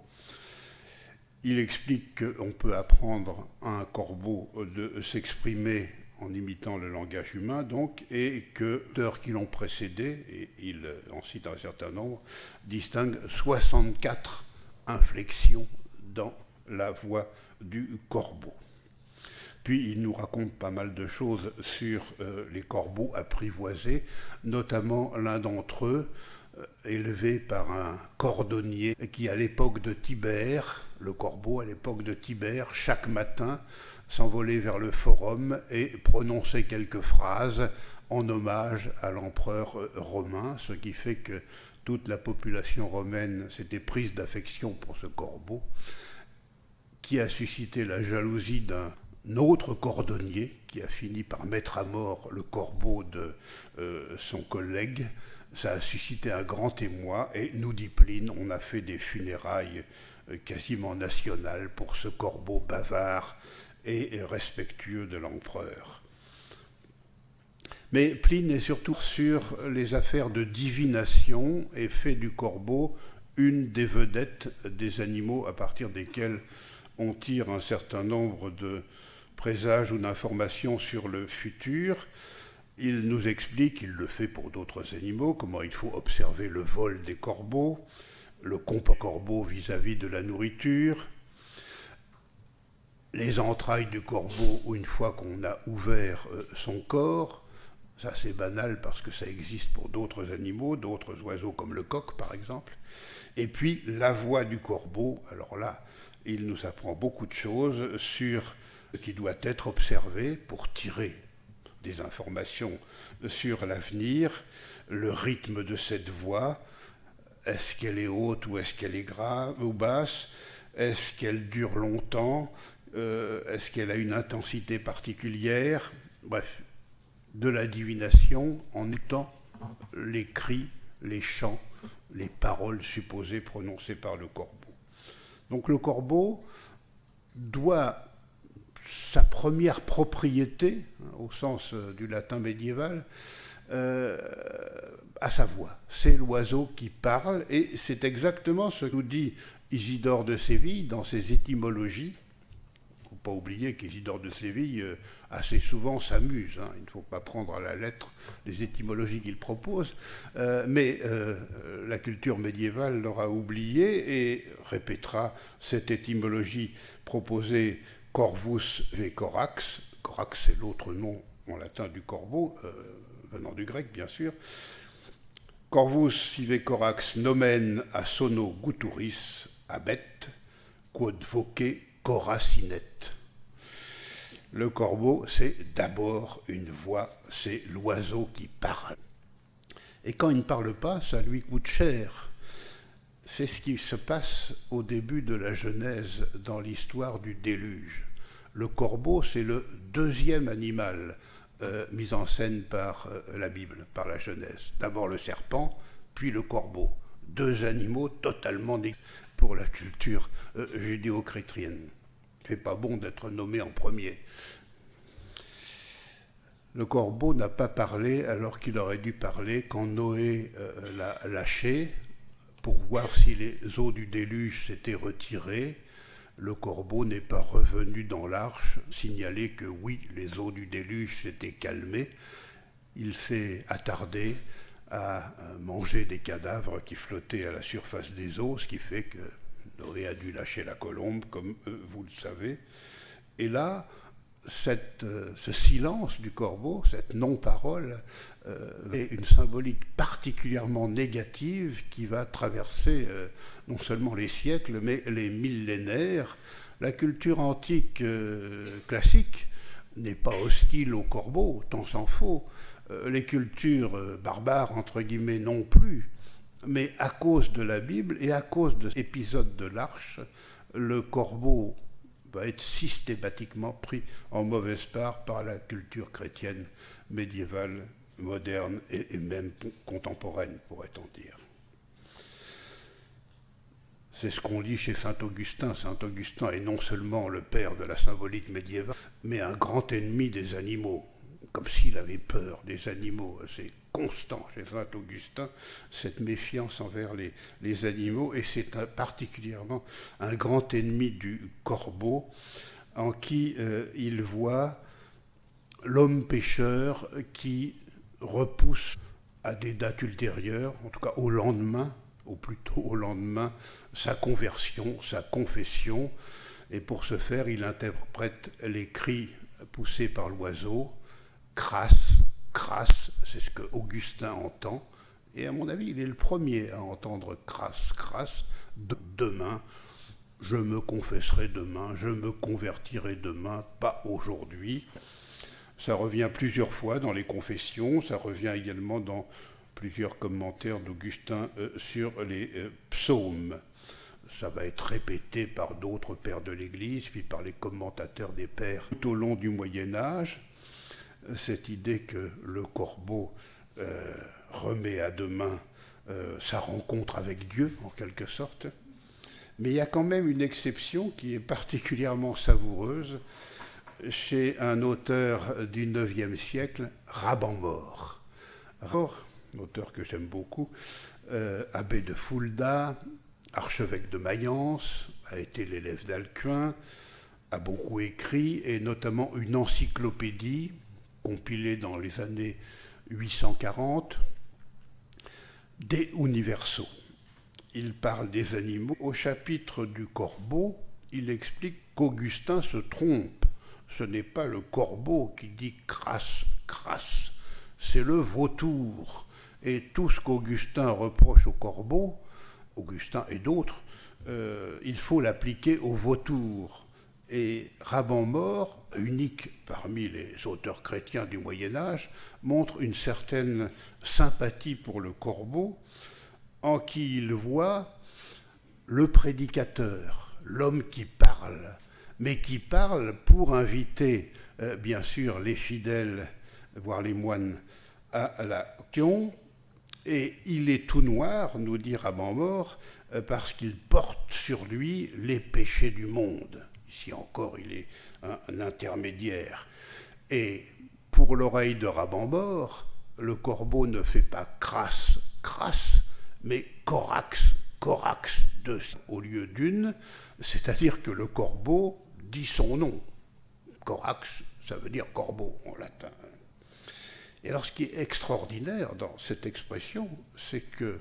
Il explique qu'on peut apprendre à un corbeau de s'exprimer en imitant le langage humain, donc, et que les auteurs qui l'ont précédé, et il en cite un certain nombre, distinguent 64 inflexions dans la voix du corbeau. Puis il nous raconte pas mal de choses sur les corbeaux apprivoisés, notamment l'un d'entre eux, élevé par un cordonnier qui, à l'époque de Tibère, le corbeau, à l'époque de Tibère, chaque matin, s'envolait vers le forum et prononçait quelques phrases en hommage à l'empereur romain, ce qui fait que toute la population romaine s'était prise d'affection pour ce corbeau, qui a suscité la jalousie d'un autre cordonnier qui a fini par mettre à mort le corbeau de son collègue. Ça a suscité un grand émoi et, nous dit Pline, on a fait des funérailles quasiment nationales pour ce corbeau bavard et respectueux de l'empereur. Mais Pline est surtout sur les affaires de divination et fait du corbeau une des vedettes des animaux à partir desquels on tire un certain nombre de présages ou d'informations sur le futur. Il nous explique, il le fait pour d'autres animaux, comment il faut observer le vol des corbeaux, le comportement corbeau vis-à-vis de la nourriture, les entrailles du corbeau une fois qu'on a ouvert son corps. Ça c'est banal parce que ça existe pour d'autres animaux, d'autres oiseaux comme le coq par exemple. Et puis la voix du corbeau, alors là, il nous apprend beaucoup de choses sur ce qui doit être observé pour tirer des informations sur l'avenir, le rythme de cette voix, est-ce qu'elle est haute ou est-ce qu'elle est grave ou basse, est-ce qu'elle dure longtemps, est-ce qu'elle a une intensité particulière, bref, de la divination en écoutant les cris, les chants, les paroles supposées prononcées par le corbeau. Donc le corbeau doit sa première propriété, au sens du latin médiéval, à sa voix. C'est l'oiseau qui parle, et c'est exactement ce que nous dit Isidore de Séville dans ses étymologies. Il ne faut pas oublier qu'Isidore de Séville assez souvent s'amuse, hein. Il ne faut pas prendre à la lettre les étymologies qu'il propose, mais la culture médiévale l'aura oublié et répétera cette étymologie proposée Corvus ve corax. Corax, c'est l'autre nom en latin du corbeau, venant du grec bien sûr. Corvus sive corax nomen a sono guturis abet, quod voce coracinet. Le corbeau, c'est d'abord une voix, c'est l'oiseau qui parle. Et quand il ne parle pas, ça lui coûte cher. C'est ce qui se passe au début de la Genèse dans l'histoire du déluge. Le corbeau, c'est le deuxième animal mis en scène par la Bible, par la Genèse. D'abord le serpent, puis le corbeau. Deux animaux totalement négligés pour la culture judéo-chrétienne. C'est pas bon d'être nommé en premier. Le corbeau n'a pas parlé alors qu'il aurait dû parler quand Noé l'a lâché pour voir si les eaux du déluge s'étaient retirées. Le corbeau n'est pas revenu dans l'arche signaler que oui, les eaux du déluge s'étaient calmées. Il s'est attardé à manger des cadavres qui flottaient à la surface des eaux, ce qui fait que Noé a dû lâcher la colombe, comme vous le savez. Et là, ce silence du corbeau, cette non-parole, est une symbolique particulièrement négative qui va traverser non seulement les siècles, mais les millénaires. La culture antique classique n'est pas hostile au corbeau, tant s'en faut. Les cultures barbares, entre guillemets, non plus. Mais à cause de la Bible et à cause de l'épisode de l'Arche, le corbeau va être systématiquement pris en mauvaise part par la culture chrétienne médiévale, moderne et même contemporaine, pourrait-on dire. C'est ce qu'on lit chez saint Augustin. Saint Augustin est non seulement le père de la symbolique médiévale, mais un grand ennemi des animaux, comme s'il avait peur des animaux. C'est constant chez saint Augustin, cette méfiance envers les animaux, et c'est particulièrement un grand ennemi du corbeau, en qui il voit l'homme pécheur qui repousse à des dates ultérieures, en tout cas au lendemain, ou plutôt au lendemain, sa conversion, sa confession, et pour ce faire, il interprète les cris poussés par l'oiseau, crasse, crasse, c'est ce que Augustin entend, et à mon avis, il est le premier à entendre crasse, crasse, demain, je me confesserai demain, je me convertirai demain, pas aujourd'hui. Ça revient plusieurs fois dans les confessions, ça revient également dans plusieurs commentaires d'Augustin sur les psaumes. Ça va être répété par d'autres pères de l'Église, puis par les commentateurs des pères tout au long du Moyen-Âge. Cette idée que le corbeau remet à demain sa rencontre avec Dieu, en quelque sorte. Mais il y a quand même une exception qui est particulièrement savoureuse chez un auteur du IXe siècle, Raban-Mort. Un auteur que j'aime beaucoup, abbé de Fulda, archevêque de Mayence, a été l'élève d'Alcuin, a beaucoup écrit, et notamment une encyclopédie compilée dans les années 840, De Universo. Il parle des animaux. Au chapitre du corbeau, il explique qu'Augustin se trompe. Ce n'est pas le corbeau qui dit crasse, crasse, c'est le vautour. Et tout ce qu'Augustin reproche au corbeau, Augustin et d'autres, il faut l'appliquer au vautour. Et Raban-Maure, unique parmi les auteurs chrétiens du Moyen-Âge, montre une certaine sympathie pour le corbeau, en qui il voit le prédicateur, l'homme qui parle, mais qui parle pour inviter, bien sûr, les fidèles, voire les moines, à l'action. Et il est tout noir, nous dit Raban-Maure, parce qu'il porte sur lui les péchés du monde. Ici encore, il est un intermédiaire. Et pour l'oreille de Raban-Maure, le corbeau ne fait pas crasse, crasse, mais corax, corax, deux au lieu d'une, c'est-à-dire que le corbeau dit son nom. Corax, ça veut dire corbeau en latin. Et alors ce qui est extraordinaire dans cette expression, c'est que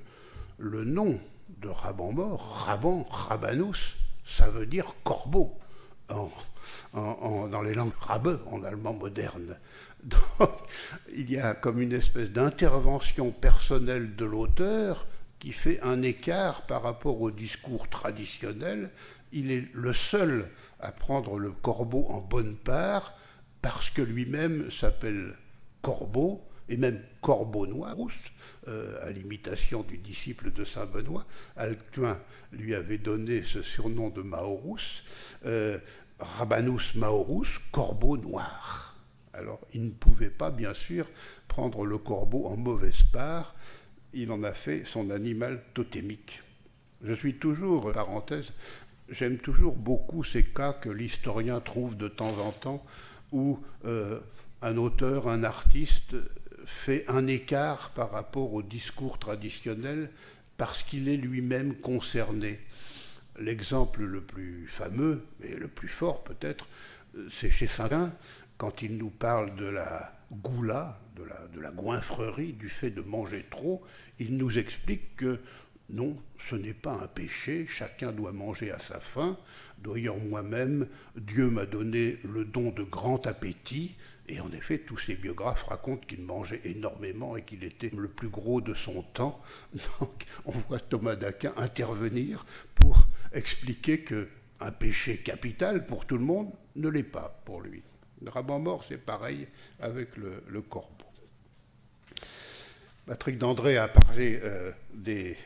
le nom de Raban-Maure, Raban, Rabanus, ça veut dire corbeau. Dans les langues rabe, en allemand moderne. Donc, il y a comme une espèce d'intervention personnelle de l'auteur qui fait un écart par rapport au discours traditionnel. Il est le seul à prendre le corbeau en bonne part parce que lui-même s'appelle Corbeau, et même Corbeau Noir, à l'imitation du disciple de saint Benoît. Alcuin lui avait donné ce surnom de Maurus, Rabanus Maurus, Corbeau Noir. Alors, il ne pouvait pas, bien sûr, prendre le corbeau en mauvaise part. Il en a fait son animal totémique. Je suis toujours, parenthèse, j'aime toujours beaucoup ces cas que l'historien trouve de temps en temps où un auteur, un artiste fait un écart par rapport au discours traditionnel parce qu'il est lui-même concerné. L'exemple le plus fameux, et le plus fort peut-être, c'est chez Saint-Quentin, quand il nous parle de la goula, de la goinfrerie, du fait de manger trop, il nous explique que non, ce n'est pas un péché, chacun doit manger à sa faim. D'ailleurs, moi-même, Dieu m'a donné le don de grand appétit, et en effet, tous ces biographes racontent qu'il mangeait énormément et qu'il était le plus gros de son temps. Donc, on voit Thomas d'Aquin intervenir pour expliquer qu'un péché capital pour tout le monde ne l'est pas pour lui. Raban-Maure, c'est pareil avec le corbeau. Patrick Dandré a parlé des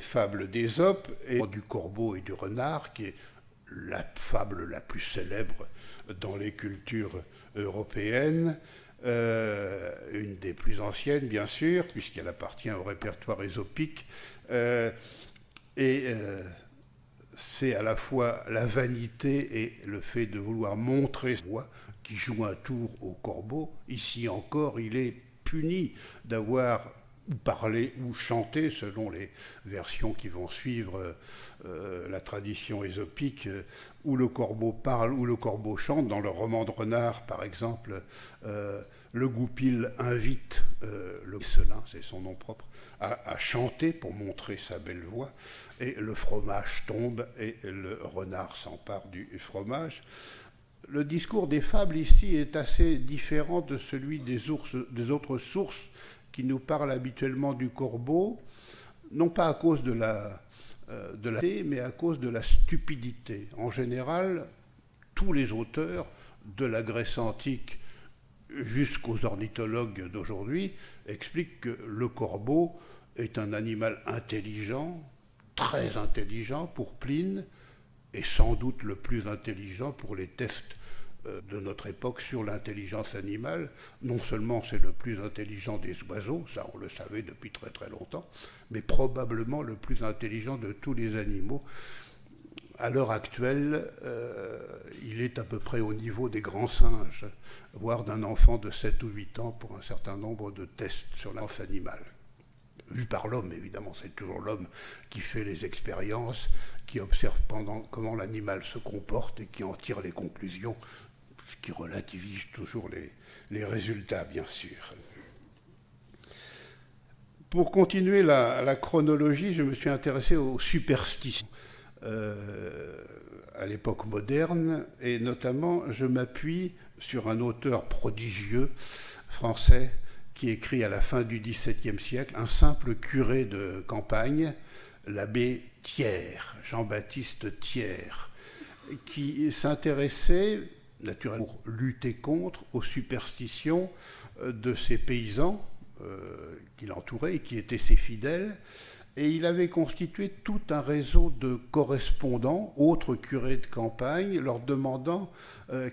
fables d'Ésope et du corbeau et du renard, qui est la fable la plus célèbre dans les cultures européennes, une des plus anciennes, bien sûr, puisqu'elle appartient au répertoire ésopique, c'est à la fois la vanité et le fait de vouloir montrer sa voix qui joue un tour au corbeau. Ici encore, il est puni d'avoir ou parler ou chanter, selon les versions qui vont suivre la tradition ésopique, où le corbeau parle ou le corbeau chante. Dans le roman de Renard, par exemple, le goupil invite le Célin, c'est son nom propre, à chanter pour montrer sa belle voix, et le fromage tombe et le renard s'empare du fromage. Le discours des fables ici est assez différent de celui des autres sources qui nous parlent habituellement du corbeau, non pas à cause de la mais à cause de la stupidité. En général, tous les auteurs de la Grèce antique jusqu'aux ornithologues d'aujourd'hui expliquent que le corbeau est un animal intelligent, très intelligent pour Pline, et sans doute le plus intelligent pour les tests de notre époque sur l'intelligence animale. Non seulement c'est le plus intelligent des oiseaux, ça on le savait depuis très très longtemps, mais probablement le plus intelligent de tous les animaux. À l'heure actuelle, il est à peu près au niveau des grands singes, voire d'un enfant de 7 ou 8 ans pour un certain nombre de tests sur l'intelligence animale. Vu par l'homme, évidemment, c'est toujours l'homme qui fait les expériences, qui observe comment l'animal se comporte et qui en tire les conclusions, ce qui relativise toujours les résultats, bien sûr. Pour continuer la chronologie, je me suis intéressé aux superstitions. à l'époque moderne, et notamment je m'appuie sur un auteur prodigieux français qui écrit à la fin du XVIIe siècle, un simple curé de campagne, l'abbé Thiers, Jean-Baptiste Thiers, qui s'intéressait naturellement pour lutter contre aux superstitions de ces paysans qui l'entouraient et qui étaient ses fidèles. Et il avait constitué tout un réseau de correspondants, autres curés de campagne, leur demandant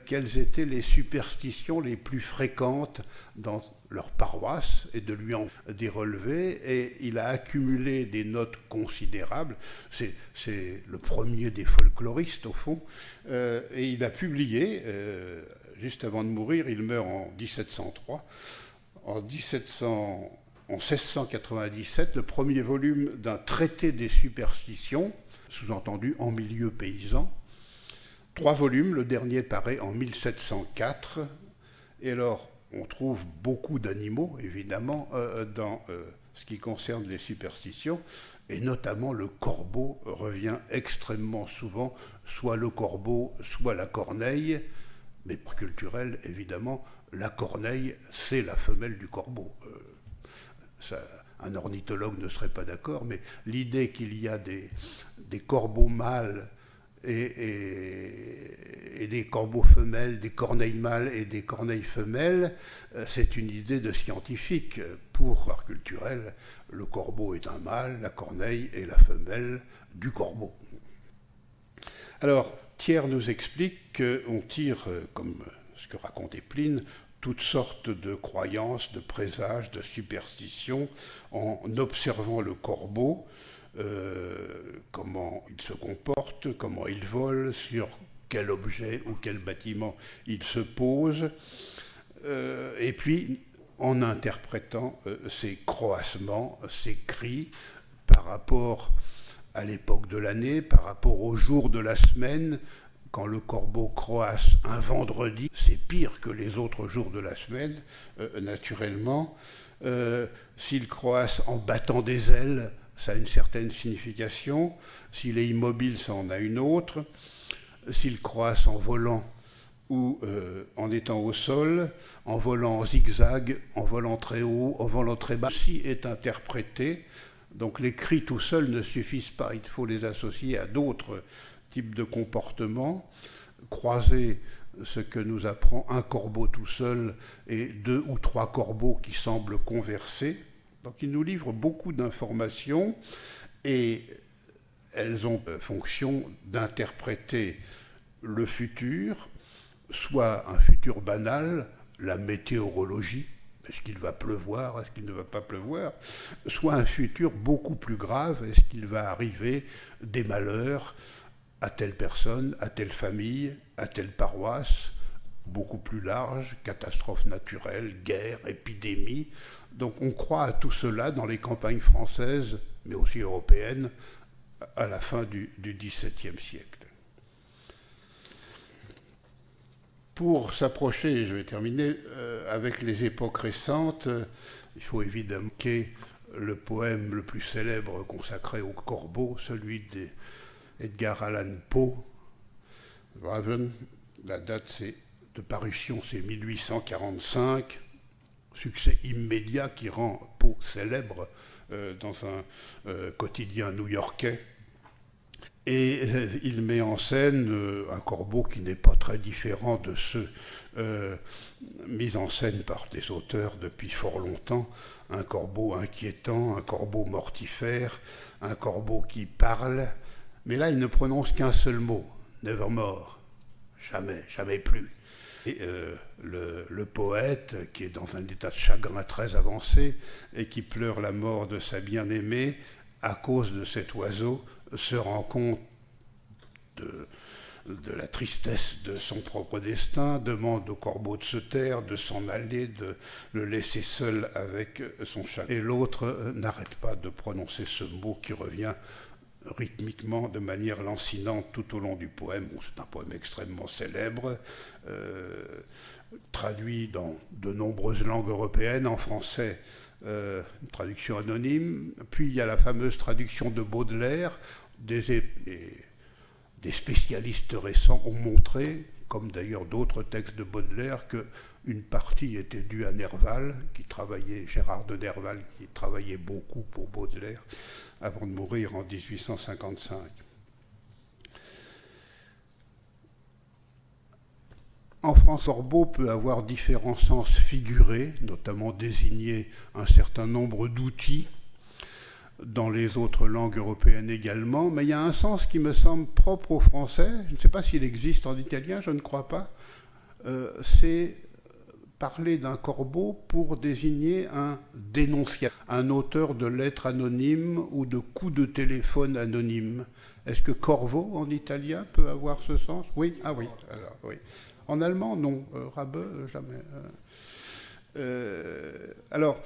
quelles étaient les superstitions les plus fréquentes dans leur paroisse et de lui en des relevés. Et il a accumulé des notes considérables. C'est le premier des folkloristes, au fond. Et il a publié, juste avant de mourir, il meurt en 1703, en 1697, le premier volume d'un traité des superstitions, sous-entendu en milieu paysan. 3 volumes, le dernier paraît en 1704. Et alors, on trouve beaucoup d'animaux, évidemment, dans ce qui concerne les superstitions, et notamment le corbeau revient extrêmement souvent, soit le corbeau, soit la corneille, mais pour culturel, évidemment, la corneille, c'est la femelle du corbeau. Un ornithologue ne serait pas d'accord, mais l'idée qu'il y a des corbeaux mâles et des corbeaux femelles, des corneilles mâles et des corneilles femelles, c'est une idée de scientifique. Pour l'art culturel, le corbeau est un mâle, la corneille est la femelle du corbeau. Alors, Thiers nous explique qu'on tire, comme ce que racontait Pline, toutes sortes de croyances, de présages, de superstitions, en observant le corbeau, comment il se comporte, comment il vole, sur quel objet ou quel bâtiment il se pose, et puis en interprétant ses croassements, ses cris, par rapport à l'époque de l'année, par rapport au jour de la semaine. Quand le corbeau croasse un vendredi, c'est pire que les autres jours de la semaine, naturellement. S'il croasse en battant des ailes, ça a une certaine signification. S'il est immobile, ça en a une autre. S'il croasse en volant ou en étant au sol, en volant en zigzag, en volant très haut, en volant très bas, ceci est interprété. Donc les cris tout seuls ne suffisent pas, il faut les associer à d'autres type de comportement, croiser ce que nous apprend un corbeau tout seul et 2 ou 3 corbeaux qui semblent converser. Donc il nous livre beaucoup d'informations et elles ont fonction d'interpréter le futur, soit un futur banal, la météorologie, est-ce qu'il va pleuvoir, est-ce qu'il ne va pas pleuvoir, soit un futur beaucoup plus grave, est-ce qu'il va arriver des malheurs à telle personne, à telle famille, à telle paroisse, beaucoup plus large, catastrophes naturelles, guerre, épidémie. Donc on croit à tout cela dans les campagnes françaises, mais aussi européennes, à la fin du XVIIe siècle. Pour s'approcher, je vais terminer, avec les époques récentes, il faut évidemment évoquer le poème le plus célèbre consacré au corbeau, celui d'Edgar Allan Poe, Raven. La date de parution, c'est 1845, succès immédiat qui rend Poe célèbre dans un quotidien new-yorkais. Et il met en scène un corbeau qui n'est pas très différent de ceux mis en scène par des auteurs depuis fort longtemps. Un corbeau inquiétant, un corbeau mortifère, un corbeau qui parle. Mais là, il ne prononce qu'un seul mot, nevermore, jamais, jamais plus. Et le poète, qui est dans un état de chagrin très avancé et qui pleure la mort de sa bien-aimée à cause de cet oiseau, se rend compte de la tristesse de son propre destin, demande au corbeau de se taire, de s'en aller, de le laisser seul avec son chagrin. Et l'autre n'arrête pas de prononcer ce mot qui revient rythmiquement, de manière lancinante tout au long du poème. Bon, c'est un poème extrêmement célèbre, traduit dans de nombreuses langues européennes, en français, une traduction anonyme. Puis il y a la fameuse traduction de Baudelaire, des spécialistes récents ont montré, comme d'ailleurs d'autres textes de Baudelaire, qu'une partie était due à Nerval, Gérard de Nerval, qui travaillait beaucoup pour Baudelaire avant de mourir en 1855. En France, Corbeau peut avoir différents sens figurés, notamment désigner un certain nombre d'outils, dans les autres langues européennes également, mais il y a un sens qui me semble propre au français, je ne sais pas s'il existe en italien, je ne crois pas, c'est parler d'un corbeau pour désigner un dénonciateur, un auteur de lettres anonymes ou de coups de téléphone anonymes. Est-ce que corvo en italien peut avoir ce sens? Oui, ah oui, alors, oui. En allemand, non. Rabeux, jamais. Alors,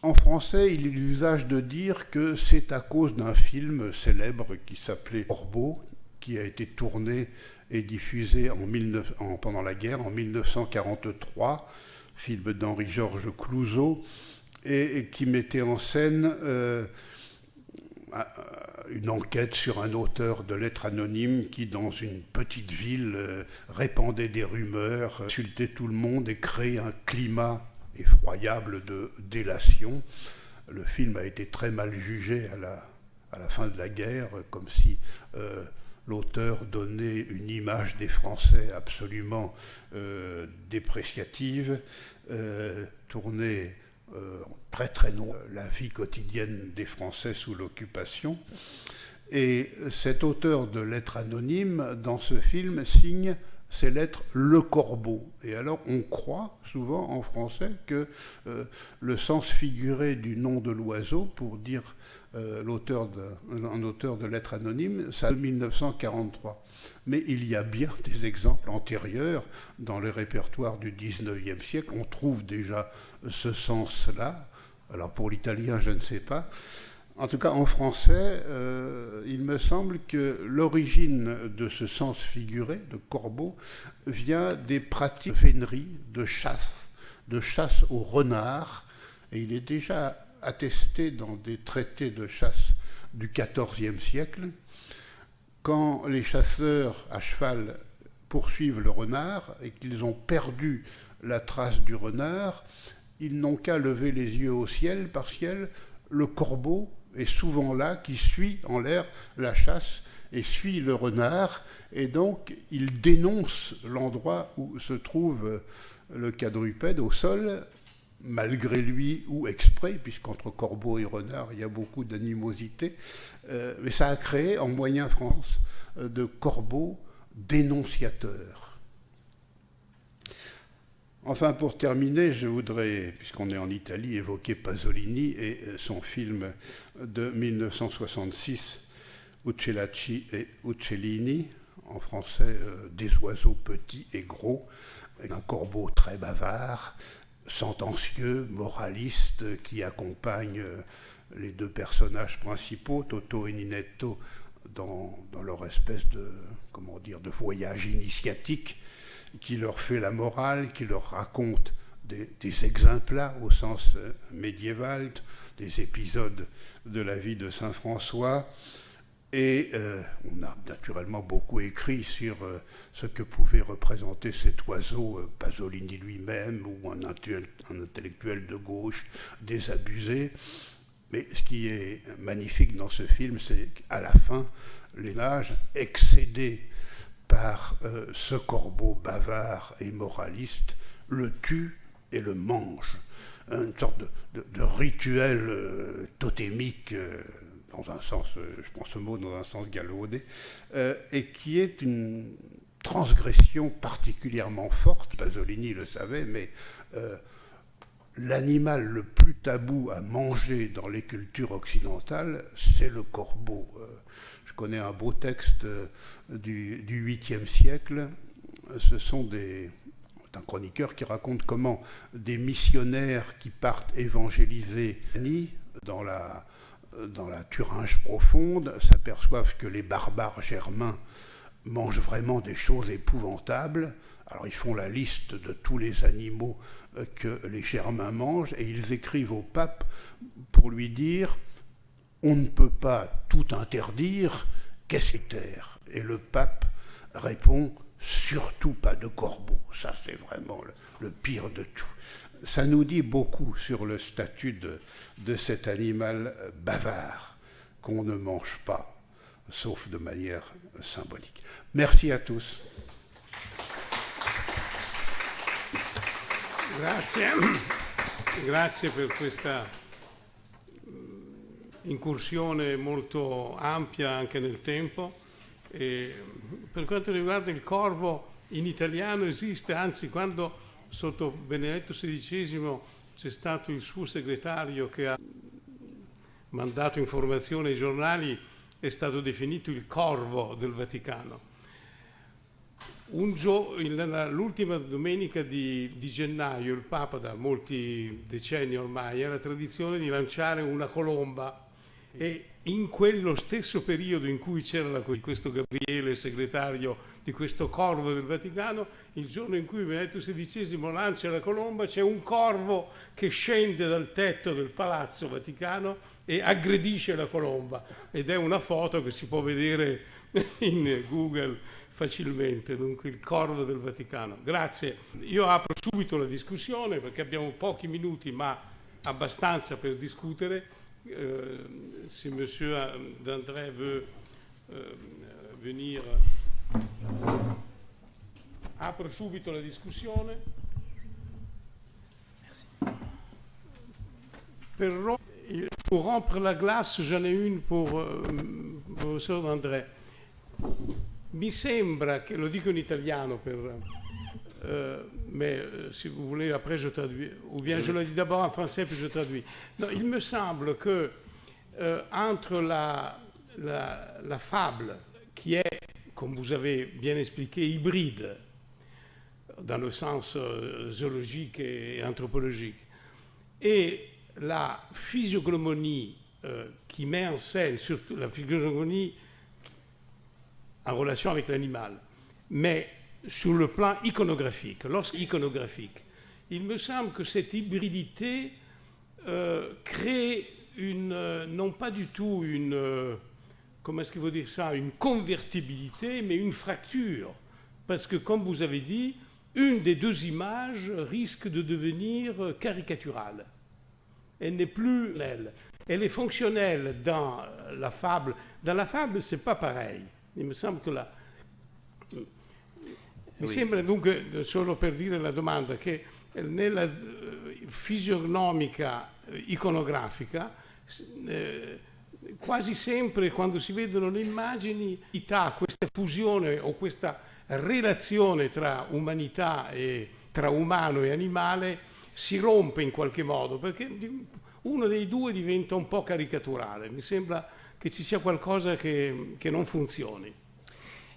en français, il est l'usage de dire que c'est à cause d'un film célèbre qui s'appelait Corbeau, qui a été tourné et diffusé pendant la guerre en 1943, film d'Henri-Georges Clouzot, et qui mettait en scène une enquête sur un auteur de lettres anonymes qui, dans une petite ville, répandait des rumeurs, insultait tout le monde et créait un climat effroyable de délation. Le film a été très mal jugé à la fin de la guerre, comme si l'auteur donnait une image des Français absolument dépréciative, tournait très très long la vie quotidienne des Français sous l'occupation. Et cet auteur de lettres anonymes, dans ce film, signe ces lettres Le Corbeau. Et alors on croit souvent en français que le sens figuré du nom de l'oiseau, pour dire un auteur de lettres anonymes, c'est 1943. Mais il y a bien des exemples antérieurs dans le répertoire du XIXe siècle. On trouve déjà ce sens-là. Alors pour l'italien, je ne sais pas. En tout cas, en français, il me semble que l'origine de ce sens figuré, de corbeau, vient des pratiques de vénerie, de chasse au renard. Et il est déjà attesté dans des traités de chasse du XIVe siècle. Quand les chasseurs à cheval poursuivent le renard et qu'ils ont perdu la trace du renard, ils n'ont qu'à lever les yeux au ciel, parce que le corbeau est souvent là, qui suit en l'air la chasse et suit le renard, et donc il dénonce l'endroit où se trouve le quadrupède au sol, malgré lui ou exprès, puisqu'entre corbeau et renard, il y a beaucoup d'animosité, mais ça a créé en moyen France de corbeaux dénonciateurs. Enfin, pour terminer, je voudrais, puisqu'on est en Italie, évoquer Pasolini et son film de 1966, Uccellacci et Uccellini, en français des oiseaux petits et gros, avec un corbeau très bavard, sentencieux, moraliste, qui accompagne les deux personnages principaux, Toto et Ninetto, dans leur espèce de voyage initiatique, qui leur fait la morale, qui leur raconte des exemples au sens médiéval, des épisodes de la vie de Saint François. Et on a naturellement beaucoup écrit sur ce que pouvait représenter cet oiseau, Pasolini lui-même, ou un intellectuel de gauche désabusé. Mais ce qui est magnifique dans ce film, c'est qu'à la fin, les nages, excédés par ce corbeau bavard et moraliste, le tue et le mange. Une sorte de rituel totémique, dans un sens, je prends ce mot dans un sens galvaudé, et qui est une transgression particulièrement forte. Pasolini le savait, mais l'animal le plus tabou à manger dans les cultures occidentales, c'est le corbeau. Je connais un beau texte du 8e siècle. Ce sont un chroniqueur qui raconte comment des missionnaires qui partent évangéliser dans la Thuringe profonde s'aperçoivent que les barbares germains mangent vraiment des choses épouvantables. Alors ils font la liste de tous les animaux que les Germains mangent et ils écrivent au pape pour lui dire: on ne peut pas tout interdire, qu'est-ce que terre ? Et le pape répond, surtout pas de corbeau. Ça, c'est vraiment le pire de tout. Ça nous dit beaucoup sur le statut de cet animal bavard qu'on ne mange pas, sauf de manière symbolique. Merci à tous. Grazie per questa incursione molto ampia anche nel tempo. E per quanto riguarda il corvo, in italiano esiste, anzi quando sotto Benedetto XVI c'è stato il suo segretario che ha mandato informazioni ai giornali, è stato definito il corvo del Vaticano. L'ultima domenica di gennaio il Papa, da molti decenni ormai, ha la tradizione di lanciare una colomba, e in quello stesso periodo in cui c'era questo Gabriele, segretario di questo corvo del Vaticano, il giorno in cui Benedetto XVI lancia la colomba, c'è un corvo che scende dal tetto del Palazzo Vaticano e aggredisce la colomba, ed è una foto che si può vedere in Google facilmente, dunque il corvo del Vaticano. Grazie. Io apro subito la discussione perché abbiamo pochi minuti ma abbastanza per discutere. Si Monsieur D'André veut venire. Apro subito la discussione. Pour rompre la glace, j'en ai une pour professeur D'André. Mi sembra che, lo dico in italiano mais si vous voulez après je traduis, ou bien je le dis d'abord en français puis je traduis. Non, il me semble que entre la fable qui est, comme vous avez bien expliqué, hybride dans le sens zoologique et anthropologique, et la physiognomonie qui met en scène, surtout la physiognomonie en relation avec l'animal, mais sur le plan iconographique, il me semble que cette hybridité crée non pas du tout comment est-ce qu'il faut dire ça, une convertibilité, mais une fracture. Parce que, comme vous avez dit, une des deux images risque de devenir caricaturale. Elle n'est plus elle. Elle est fonctionnelle dans la fable. Dans la fable, c'est pas pareil. Il me semble che mi sembra dunque, solo per dire la domanda, che nella fisionomica iconografica quasi sempre quando si vedono le immagini questa fusione o questa relazione tra umanità e tra umano e animale si rompe in qualche modo, perché uno dei due diventa un po' caricaturale. Mi sembra che ci sia qualcosa che non funzioni.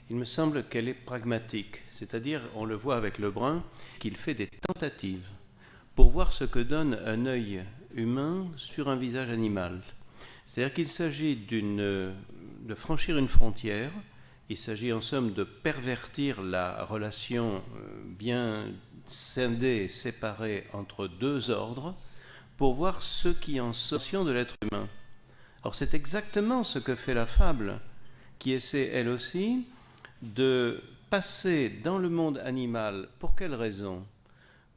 Il me semble qu'elle est pragmatique, c'est-à-dire, on le voit avec Lebrun, qu'il fait des tentatives pour voir ce que donne un œil humain sur un visage animal. C'est-à-dire qu'il s'agit de franchir une frontière, il s'agit en somme de pervertir la relation bien scindée et séparée entre deux ordres pour voir ce qui en sort de l'être humain. Alors c'est exactement ce que fait la fable, qui essaie elle aussi de passer dans le monde animal. Pour quelle raison?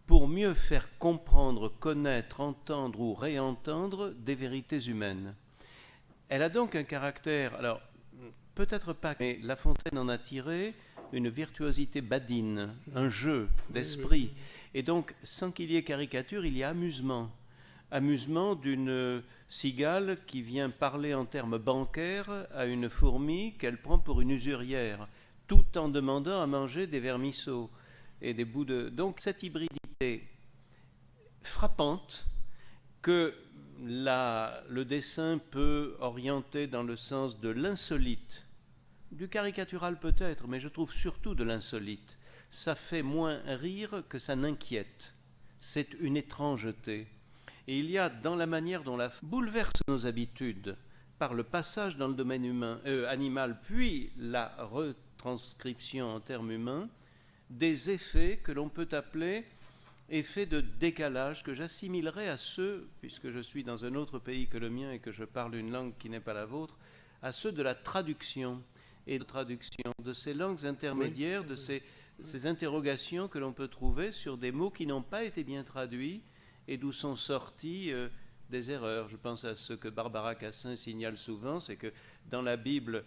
Pour mieux faire comprendre, connaître, entendre ou réentendre des vérités humaines. Elle a donc un caractère, alors peut-être pas, mais La Fontaine en a tiré une virtuosité badine, un jeu d'esprit. Et donc, sans qu'il y ait caricature, il y a amusement. Amusement d'une cigale qui vient parler en termes bancaires à une fourmi qu'elle prend pour une usurière, tout en demandant à manger des vermisseaux et des bouts de... Donc cette hybridité frappante que le dessin peut orienter dans le sens de l'insolite, du caricatural peut-être, mais je trouve surtout de l'insolite. Ça fait moins rire que ça n'inquiète. C'est une étrangeté. Et il y a dans la manière dont la bouleverse nos habitudes par le passage dans le domaine animal, puis la retranscription en termes humains, des effets que l'on peut appeler effets de décalage, que j'assimilerais à ceux, puisque je suis dans un autre pays que le mien et que je parle une langue qui n'est pas la vôtre, à ceux de la traduction. et de traduction, de ces langues intermédiaires, de ces interrogations que l'on peut trouver sur des mots qui n'ont pas été bien traduits et d'où sont sortis des erreurs. Je pense à ce que Barbara Cassin signale souvent, c'est que dans la Bible,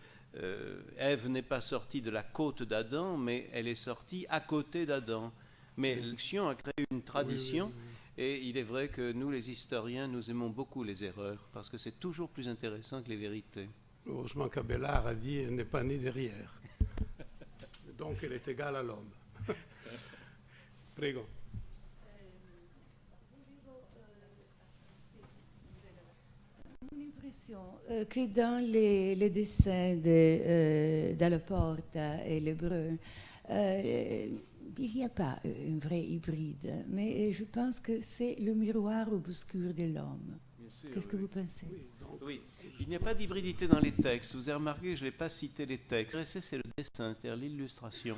Ève n'est pas sortie de la côte d'Adam, mais elle est sortie à côté d'Adam. Mais l'action a créé une tradition, et il est vrai que nous, les historiens, nous aimons beaucoup les erreurs, parce que c'est toujours plus intéressant que les vérités. Heureusement qu'Abélard a dit elle n'est pas née derrière. Donc elle est égale à l'homme. Prego. L'impression que dans les dessins de Dalla Porta et Lebrun, il n'y a pas un vrai hybride, mais je pense que c'est le miroir obscur de l'homme. Qu'est-ce que vous pensez? Oui, il n'y a pas d'hybridité dans les textes. Vous avez remarqué que je n'ai pas cité les textes. C'est le dessin, c'est-à-dire l'illustration.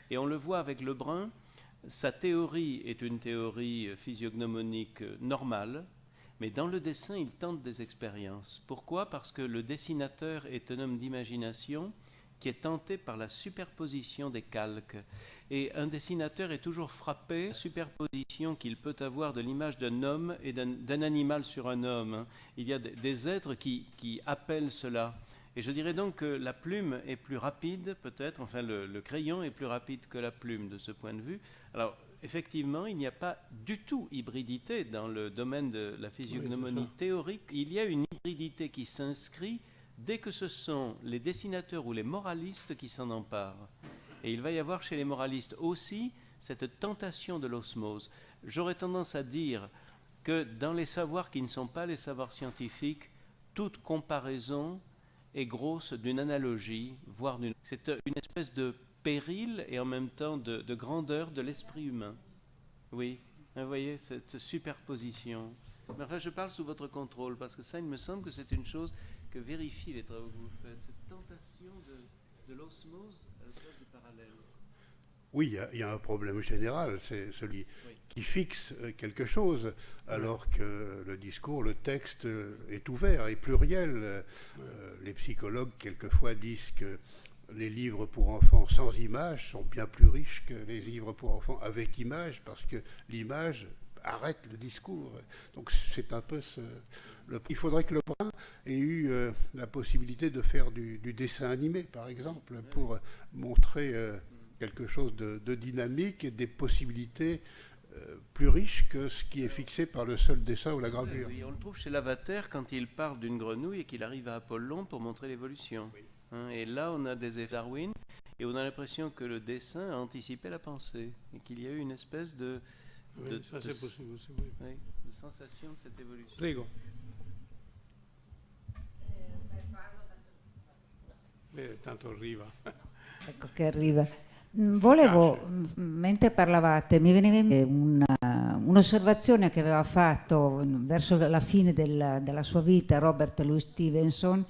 Et on le voit avec Lebrun, sa théorie est une théorie physiognomonique normale, mais dans le dessin, il tente des expériences. Pourquoi? Parce que le dessinateur est un homme d'imagination qui est tenté par la superposition des calques. Et un dessinateur est toujours frappé de la superposition qu'il peut avoir de l'image d'un homme et d'un animal sur un homme. Il y a des êtres qui appellent cela. Et je dirais donc que la plume est plus rapide, peut-être, enfin le crayon est plus rapide que la plume de ce point de vue. Alors, effectivement, il n'y a pas du tout hybridité dans le domaine de la physiognomonie théorique. Il y a une hybridité qui s'inscrit dès que ce sont les dessinateurs ou les moralistes qui s'en emparent. Et il va y avoir chez les moralistes aussi cette tentation de l'osmose. J'aurais tendance à dire que dans les savoirs qui ne sont pas les savoirs scientifiques, toute comparaison est grosse d'une analogie, voire d'une... C'est une espèce de péril et en même temps de grandeur de l'esprit humain. Oui, vous voyez, cette superposition. Mais enfin, je parle sous votre contrôle, parce que ça, il me semble que c'est une chose que vérifient les travaux que vous faites, cette tentation de l'osmose à la place du parallèle. Oui, il y a un problème général, c'est celui qui fixe quelque chose, alors que le discours, le texte est ouvert et pluriel. Les psychologues, quelquefois, disent que les livres pour enfants sans images sont bien plus riches que les livres pour enfants avec images, parce que l'image arrête le discours. Donc c'est un peu il faudrait que Lebrun ait eu la possibilité de faire du dessin animé, par exemple, pour montrer quelque chose de dynamique et des possibilités plus riches que ce qui est fixé par le seul dessin ou la gravure. Oui, on le trouve chez Lavater quand il parle d'une grenouille et qu'il arrive à Apollon pour montrer l'évolution. Oui. Et là, on a des effets Darwin et on a l'impression que le dessin a anticipé la pensée et qu'il y a eu une espèce de sensation de cette évolution. Prego. Tanto arriva. Ecco che arriva. Volevo, mentre parlavate, mi veniva in mente un'osservazione che aveva fatto verso la fine della sua vita Robert Louis Stevenson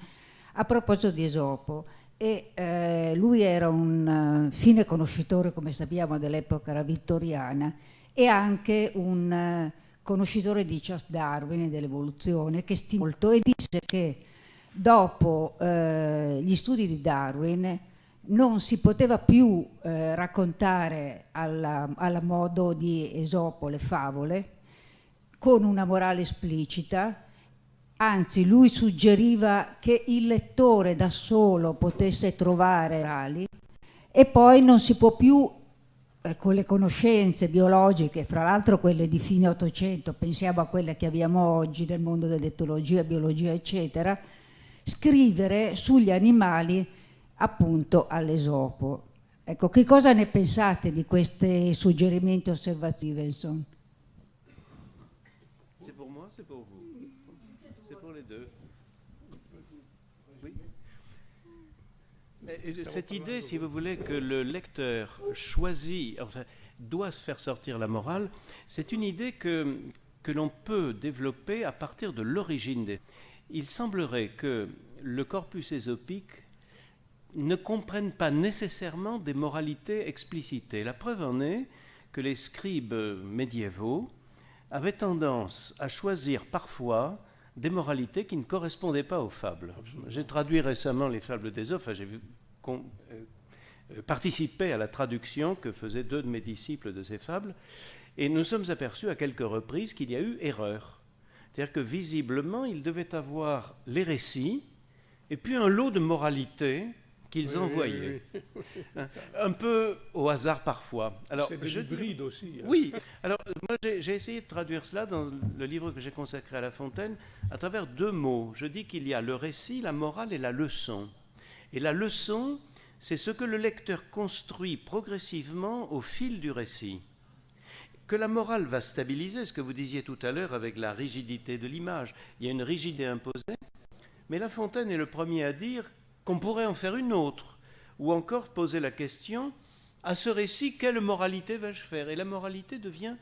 a proposito di Esopo. E lui era un fine conoscitore, come sappiamo, dell'epoca vittoriana e anche un conoscitore di Charles Darwin e dell'evoluzione, che stimò molto, e disse che dopo gli studi di Darwin non si poteva più raccontare alla modo di Esopo le favole con una morale esplicita, anzi lui suggeriva che il lettore da solo potesse trovare morali, e poi non si può più con le conoscenze biologiche, fra l'altro quelle di fine Ottocento, pensiamo a quelle che abbiamo oggi nel mondo dell'etologia, biologia eccetera, scrivere sugli animali appunto all'Esopo. Ecco, che cosa ne pensate di questi suggerimenti osservativi, Stevenson? C'est pour moi, c'est pour vous. C'est pour les deux. Oui. Cette idée, si vous voulez, que le lecteur choisit, enfin, doit se faire sortir la morale, c'est une idée que l'on peut développer à partir de l'origine des... Il semblerait que le corpus ésopique ne comprenne pas nécessairement des moralités explicitées. La preuve en est que les scribes médiévaux avaient tendance à choisir parfois des moralités qui ne correspondaient pas aux fables. J'ai traduit récemment les fables d'Ésope, enfin, j'ai vu participé à la traduction que faisaient 2 de mes disciples de ces fables, et nous sommes aperçus à quelques reprises qu'il y a eu erreur. C'est-à-dire que visiblement, ils devaient avoir les récits et puis un lot de moralité qu'ils envoyaient. Oui. Un peu au hasard parfois. Alors, c'est des hybrides aussi. Hein. Oui, alors moi j'ai essayé de traduire cela dans le livre que j'ai consacré à La Fontaine à travers 2 mots. Je dis qu'il y a le récit, la morale et la leçon. Et la leçon, c'est ce que le lecteur construit progressivement au fil du récit. Que la morale va stabiliser, ce que vous disiez tout à l'heure avec la rigidité de l'image. Il y a une rigidité imposée, mais La Fontaine est le premier à dire qu'on pourrait en faire une autre, ou encore poser la question, à ce récit, quelle moralité vais-je faire? Et la moralité devient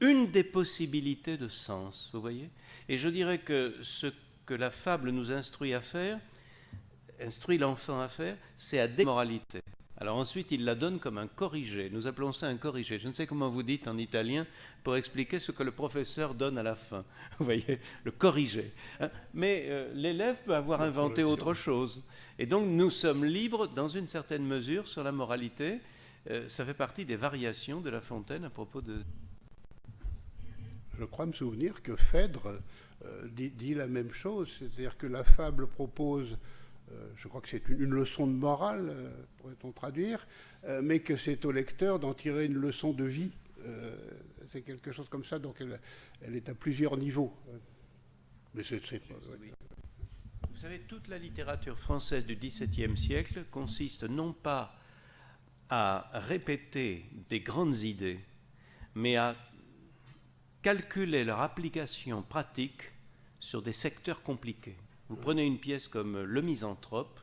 une des possibilités de sens, vous voyez? Et je dirais que ce que la fable nous instruit à faire, instruit l'enfant à faire, c'est à des moralités. Alors ensuite, il la donne comme un corrigé. Nous appelons ça un corrigé. Je ne sais comment vous dites en italien pour expliquer ce que le professeur donne à la fin. Vous voyez, le corrigé. Mais l'élève peut avoir inventé autre chose. Et donc, nous sommes libres, dans une certaine mesure, sur la moralité. Ça fait partie des variations de La Fontaine à propos de... Je crois me souvenir que Phèdre dit la même chose. C'est-à-dire que la fable propose... je crois que c'est une leçon de morale, pourrait-on traduire, mais que c'est au lecteur d'en tirer une leçon de vie. C'est quelque chose comme ça, donc elle est à plusieurs niveaux. Mais oui. Vous savez, toute la littérature française du XVIIe siècle consiste non pas à répéter des grandes idées, mais à calculer leur application pratique sur des secteurs compliqués. Vous prenez une pièce comme Le Misanthrope,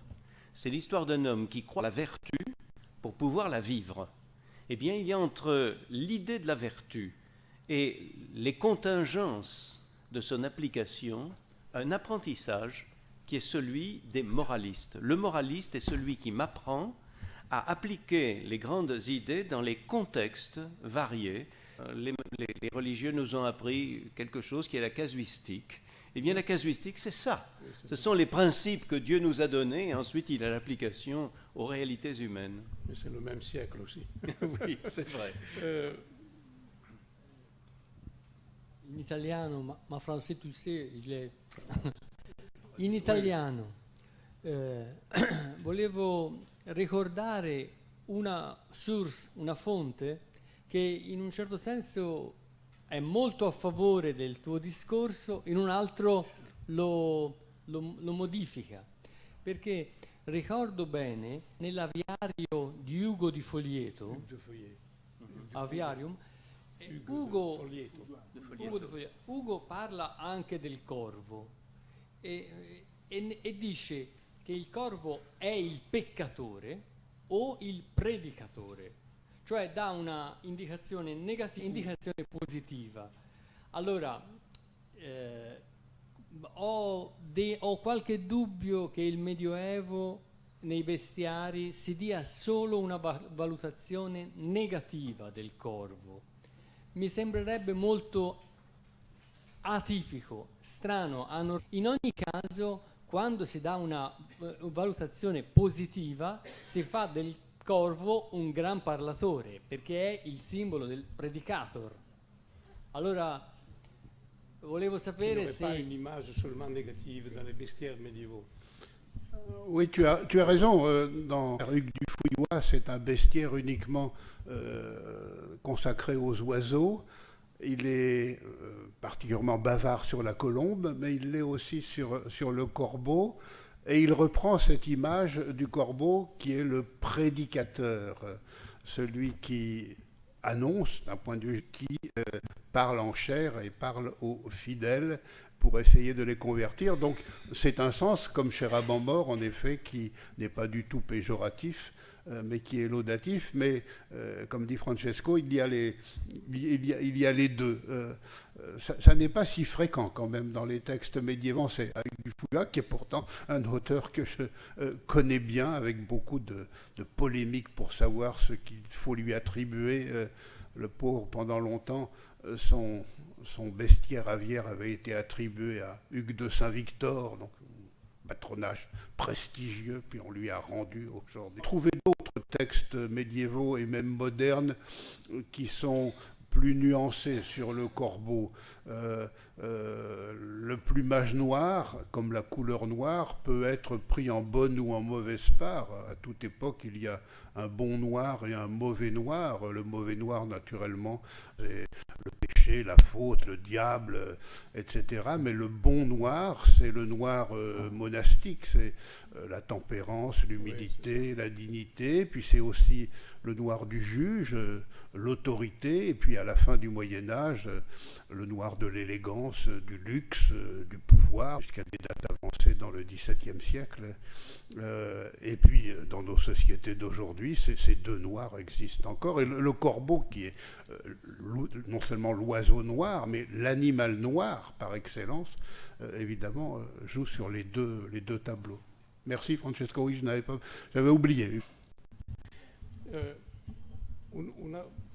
c'est l'histoire d'un homme qui croit à la vertu pour pouvoir la vivre. Eh bien, il y a entre l'idée de la vertu et les contingences de son application un apprentissage qui est celui des moralistes. Le moraliste est celui qui m'apprend à appliquer les grandes idées dans les contextes variés. Les religieux nous ont appris quelque chose qui est la casuistique. Eh bien, la casuistique, c'est ça. Ce sont les principes que Dieu nous a donnés, et ensuite il a l'application aux réalités humaines. Mais c'est le même siècle aussi. Oui, c'est vrai. In italiano, ma français tu sais, in italiano volevo ricordare una source, una fonte che in un certo senso è molto a favore del tuo discorso, in un altro lo modifica, perché ricordo bene nell'aviario di Ugo di Folieto, Aviarium, Ugo parla anche del corvo e dice che il corvo è il peccatore o il predicatore, cioè dà una indicazione negativa, indicazione positiva. Allora, ho qualche dubbio che il Medioevo nei bestiari si dia solo una valutazione negativa del corvo. Mi sembrerebbe molto atipico, strano. In ogni caso, quando si dà una valutazione positiva, si fa del corvo un gran parlatore, perché è il simbolo del predicator. Allora, volevo sapere se... pas une image seulement négative dans les bestiaires médiévaux. Oui, tu as raison. Dans Hugues du Fouillois, c'est un bestiaire uniquement consacré aux oiseaux. Il est particulièrement bavard sur la colombe, mais il l'est aussi sur le corbeau. Et il reprend cette image du corbeau qui est le prédicateur, celui qui annonce, d'un point de vue qui parle en chair et parle aux fidèles pour essayer de les convertir. Donc c'est un sens, comme chez Rambambord, en effet, qui n'est pas du tout péjoratif, mais qui est laudatif. Mais comme dit Francesco, il y a les deux. Ça n'est pas si fréquent quand même dans les textes médiévaux. C'est avec du Fouillois, qui est pourtant un auteur que je connais bien, avec beaucoup de polémiques pour savoir ce qu'il faut lui attribuer. Le pauvre, pendant longtemps, son bestiaire aviaire avait été attribué à Hugues de Saint-Victor, donc patronage prestigieux, puis on lui a rendu aujourd'hui. Trouver d'autres textes médiévaux et même modernes qui sont plus nuancés sur le corbeau. Le plumage noir, comme la couleur noire, peut être pris en bonne ou en mauvaise part. À toute époque, il y a un bon noir et un mauvais noir. Le mauvais noir, naturellement, c'est le péché, la faute, le diable, etc. Mais le bon noir, c'est le noir monastique, c'est la tempérance, l'humilité, la dignité, puis c'est aussi le noir du juge, l'autorité, et puis à la fin du Moyen-Âge, le noir de l'élégance, du luxe, du pouvoir, jusqu'à des dates avancées dans le XVIIe siècle. Et puis dans nos sociétés d'aujourd'hui, ces deux noirs existent encore. Et le corbeau, qui est non seulement l'oiseau noir, mais l'animal noir par excellence, évidemment, joue sur les deux tableaux. Merci Francesco, oui, j'avais oublié.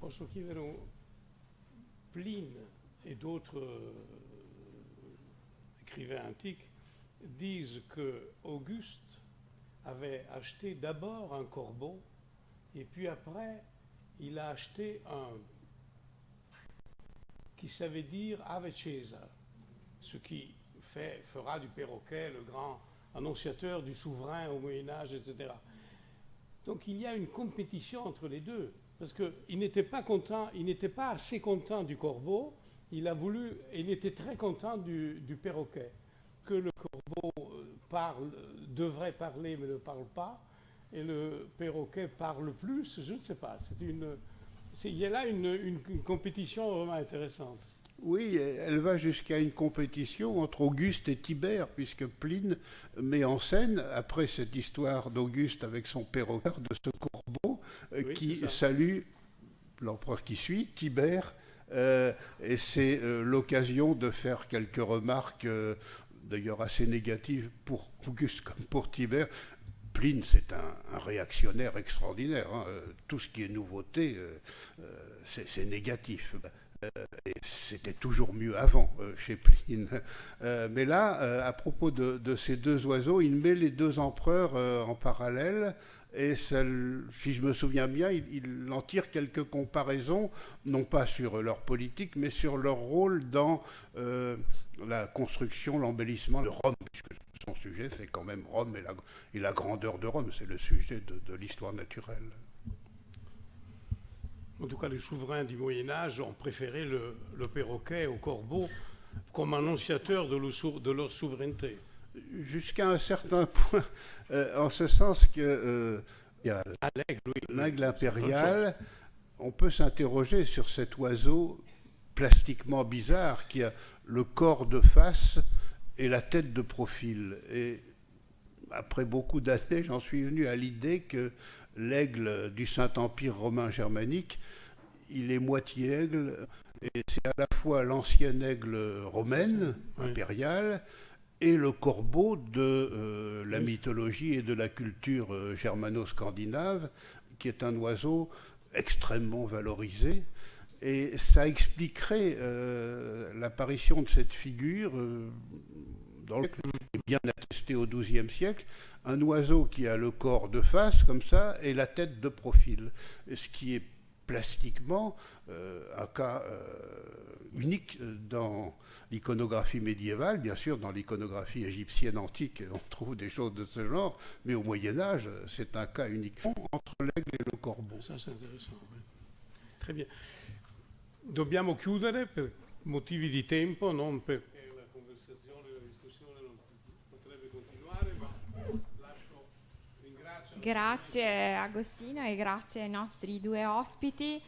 Posso chiedere, Pline et d'autres écrivains antiques disent que Auguste avait acheté d'abord un corbeau et puis après il a acheté un qui savait dire Ave Caesar, ce qui fera du perroquet le grand annonciateur du souverain au Moyen-Âge, etc. Donc il y a une compétition entre les deux, parce qu'il n'était pas content, il n'était pas assez content du corbeau, il était très content du perroquet, que le corbeau devrait parler mais ne parle pas, et le perroquet parle plus, je ne sais pas. Il y a là une compétition vraiment intéressante. Oui, elle va jusqu'à une compétition entre Auguste et Tibère, puisque Pline met en scène, après cette histoire d'Auguste avec son perroquet, de ce corbeau qui salue l'empereur qui suit, Tibère, et c'est l'occasion de faire quelques remarques, d'ailleurs assez négatives pour Auguste comme pour Tibère. Pline, c'est un réactionnaire extraordinaire, hein. Tout ce qui est nouveauté, c'est négatif. Et c'était toujours mieux avant chez Pline. Mais là, à propos de ces deux oiseaux, il met les deux empereurs en parallèle, et ça, si je me souviens bien, il en tire quelques comparaisons, non pas sur leur politique, mais sur leur rôle dans la construction, l'embellissement de Rome, puisque son sujet, c'est quand même Rome et la grandeur de Rome, c'est le sujet de l'histoire naturelle. En tout cas, les souverains du Moyen-Âge ont préféré le perroquet au corbeau comme annonciateur de leur souveraineté. Jusqu'à un certain point, en ce sens que y a l'aigle impérial, on peut s'interroger sur cet oiseau plastiquement bizarre qui a le corps de face et la tête de profil. Et après beaucoup d'années, j'en suis venu à l'idée que l'aigle du Saint-Empire romain germanique, il est moitié aigle, et c'est à la fois l'ancienne aigle romaine, impériale, et le corbeau de la mythologie et de la culture germano-scandinave, qui est un oiseau extrêmement valorisé. Et ça expliquerait l'apparition de cette figure, bien attestée au XIIe siècle, un oiseau qui a le corps de face, comme ça, et la tête de profil. Ce qui est plastiquement un cas unique dans l'iconographie médiévale. Bien sûr, dans l'iconographie égyptienne antique, on trouve des choses de ce genre, mais au Moyen-Âge, c'est un cas unique entre l'aigle et le corbeau. Ça, c'est intéressant. Oui. Très bien. Dobbiamo chiudere per motivi di tempo, non perché la conversazione, la discussione non potrebbe continuare, ma ringrazio. Grazie Agostino e grazie ai nostri due ospiti.